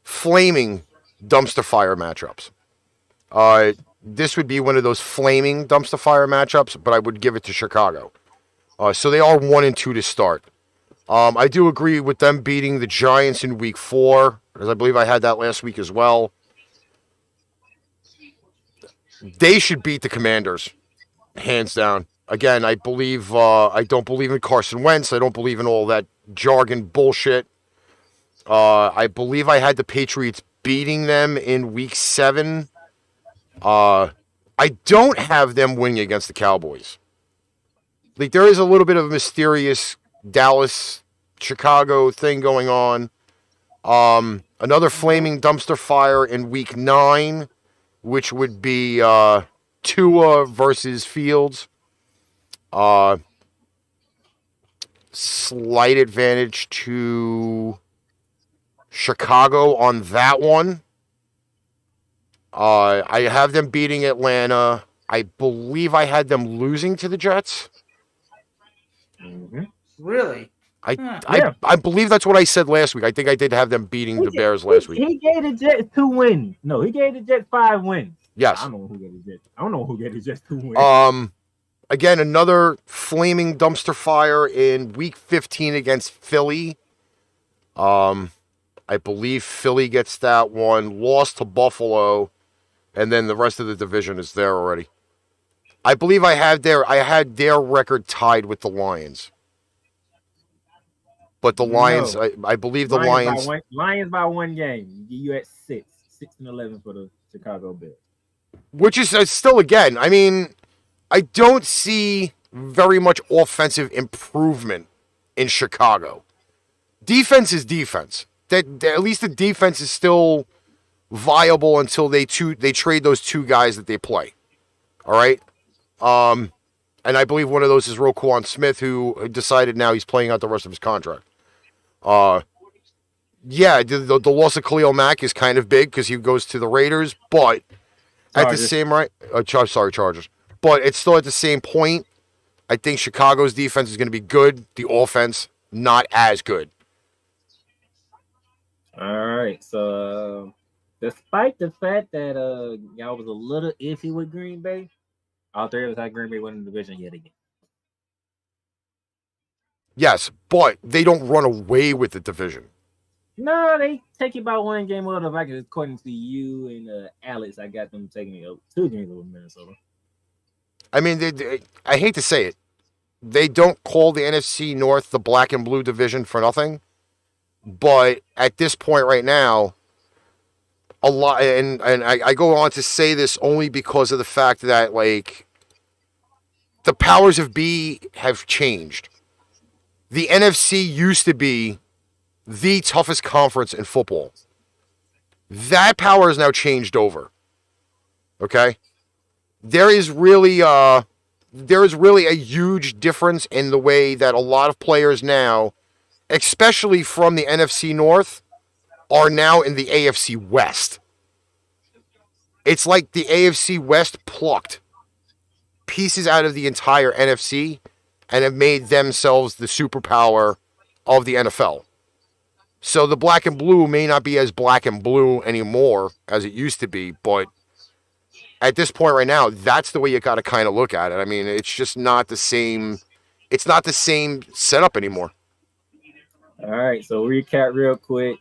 flaming dumpster fire matchups. this would be one of those flaming dumpster fire matchups, but I would give it to Chicago. So they are 1-2 to start. I do agree with them beating the Giants in week 4, because I believe I had that last week as well. They should beat the Commanders, hands down. Again, I don't believe in Carson Wentz. I don't believe in all that jargon bullshit. I believe I had the Patriots beating them in week 7. I don't have them winning against the Cowboys. Like, there is a little bit of a mysterious Dallas, Chicago thing going on. Another flaming dumpster fire in week 9, which would be Tua versus Fields. Slight advantage to Chicago on that one. I have them beating Atlanta. I believe I had them losing to the Jets. Mm-hmm. Really? I believe that's what I said last week. I think I did have them beating the Bears last week. He gave the Jets 2 wins. No, he gave the Jets 5 wins. Yes. I don't know who gave the Jets. I don't know who gave the Jets 2 wins. Again, another flaming dumpster fire in week 15 against Philly. I believe Philly gets that one. Lost to Buffalo, and then the rest of the division is there already. I believe I had their record tied with the Lions. But the Lions, No. I believe the Lions. Lions by 1 game. You at 6-11 for the Chicago Bears. Which is still, again, I mean, I don't see very much offensive improvement in Chicago. Defense is defense. At least the defense is still viable until they trade those 2 guys that they play. All right? And I believe one of those is Roquan Smith, who decided now he's playing out the rest of his contract. Yeah, the loss of Khalil Mack is kind of big because he goes to the Raiders, but at the same Chargers. But it's still at the same point. I think Chicago's defense is going to be good. The offense, not as good. All right. So, despite the fact that y'all was a little iffy with Green Bay, all 3 of us had Green Bay winning the division yet again. Yes, but they don't run away with the division. No, they take it by 1 game over the Vikings. According to you and Alex, I got them taking it 2 games over Minnesota. I mean, I hate to say it. They don't call the NFC North the black and blue division for nothing. But at this point right now, a lot, and I go on to say this only because of the fact that, like, the powers of B have changed. The NFC used to be the toughest conference in football. That power has now changed over. Okay? There is really a huge difference in the way that a lot of players now, especially from the NFC North, are now in the AFC West. It's like the AFC West plucked pieces out of the entire NFC and have made themselves the superpower of the NFL. So the black and blue may not be as black and blue anymore as it used to be, but at this point right now, that's the way you got to kind of look at it. I mean, it's just not the same. It's not the same setup anymore. All right, so recap real quick.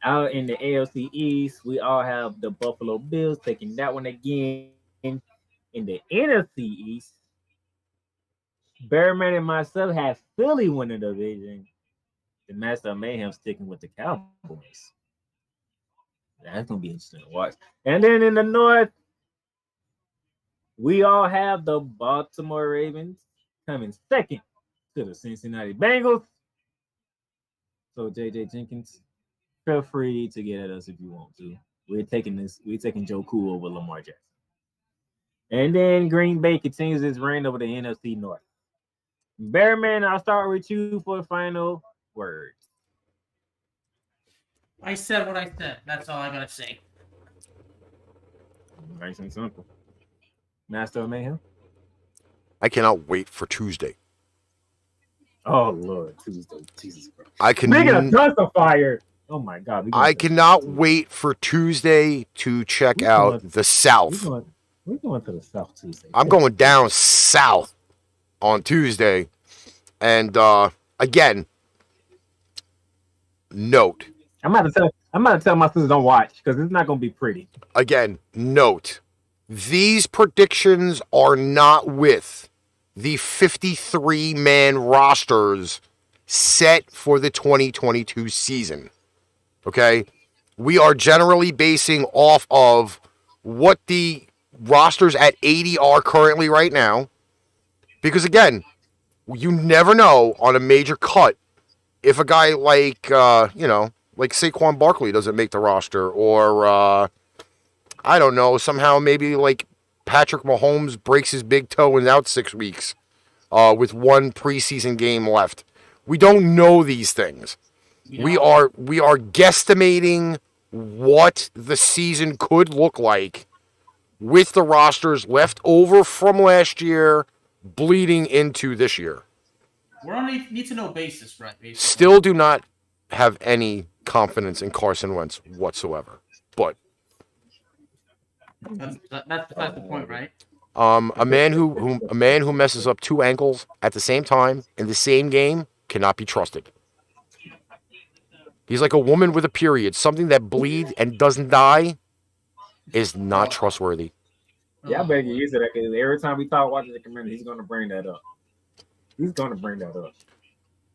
Out in the AFC East, we all have the Buffalo Bills taking that one again. In the NFC East, Bearman and myself have Philly winning the division. The Master of Mayhem sticking with the Cowboys. That's going to be interesting to watch. And then in the North, we all have the Baltimore Ravens coming second to the Cincinnati Bengals. So, JJ Jenkins, feel free to get at us if you want to. We're taking Joe Cool over Lamar Jackson. And then Green Bay continues its reign over the NFC North. Bearman, I'll start with you for the final words. I said what I said. That's all I gotta say. Nice and simple. Master of Mayhem? I cannot wait for Tuesday. Oh, Lord. Tuesday. Jesus Christ. I can. Speaking of dumpster fire. Oh, my God. I cannot wait for Tuesday to check out the South. We're going to the South Tuesday. I'm going down south on Tuesday. And again, note. I'm about to tell my sisters don't watch because it's not going to be pretty. Again, note. These predictions are not with the 53-man rosters set for the 2022 season. Okay? We are generally basing off of what the rosters at 80 are currently right now. Because again, you never know on a major cut if a guy like, like Saquon Barkley doesn't make the roster, or, I don't know, somehow maybe like Patrick Mahomes breaks his big toe and is out 6 weeks with one preseason game left. We don't know these things. Yeah. We are guesstimating what the season could look like with the rosters left over from last year bleeding into this year. We're on a need-to-know basis, right? Basically. Still do not have any confidence in Carson Wentz whatsoever. But That's the point, right? a man who messes up 2 ankles at the same time in the same game cannot be trusted. He's like a woman with a period. Something that bleeds and doesn't die is not trustworthy. Yeah, I better get used to that because every time we talk watching the community, he's going to bring that up.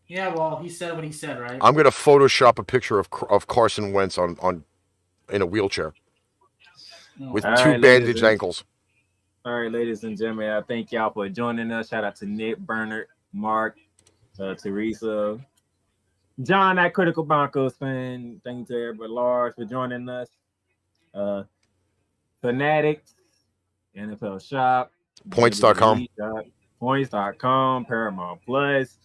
Yeah, well, he said what he said, right? I'm gonna Photoshop a picture of Carson Wentz on in a wheelchair with All 2 right, bandaged ankles. All right, ladies and gentlemen, I thank y'all for joining us. Shout out to Nick, Bernard, Mark, Teresa, John, that Critical Broncos fan. Thank you to everybody large for joining us. Fanatics, NFL Shop, Points.com. Points.com, Paramount Plus.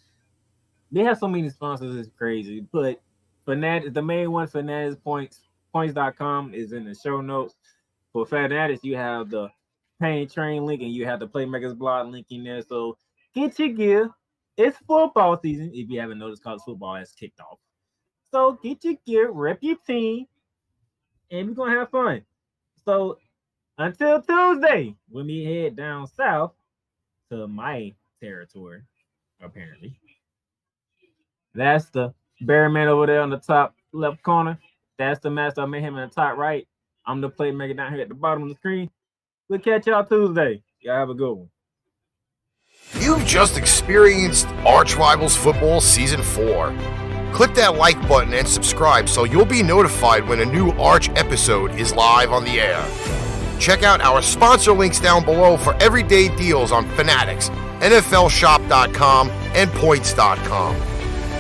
They have so many sponsors, it's crazy. But Fanatics, the main one, Fanatics Points.com is in the show notes. For Fanatics, you have the Pain Train link and you have the Playmakers blog link in there. So get your gear. It's football season. If you haven't noticed, college football has kicked off. So get your gear, rep your team, and we're gonna have fun. So until Tuesday, when we head down south to my territory, apparently. That's the Bear Man over there on the top left corner. That's the Master of MayheM in the top right. I'm the Playmaker down here at the bottom of the screen. We'll catch y'all Tuesday. Y'all have a good one. You've just experienced ArchRivals Football Season 4. Click that like button and subscribe so you'll be notified when a new Arch episode is live on the air. Check out our sponsor links down below for everyday deals on Fanatics, NFLshop.com, and Points.com.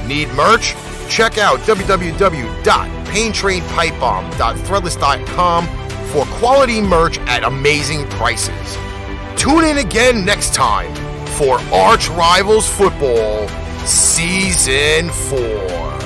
Need merch? Check out www.paintrainpipebomb.threadless.com for quality merch at amazing prices. Tune in again next time for ArchRivals Football Season 4.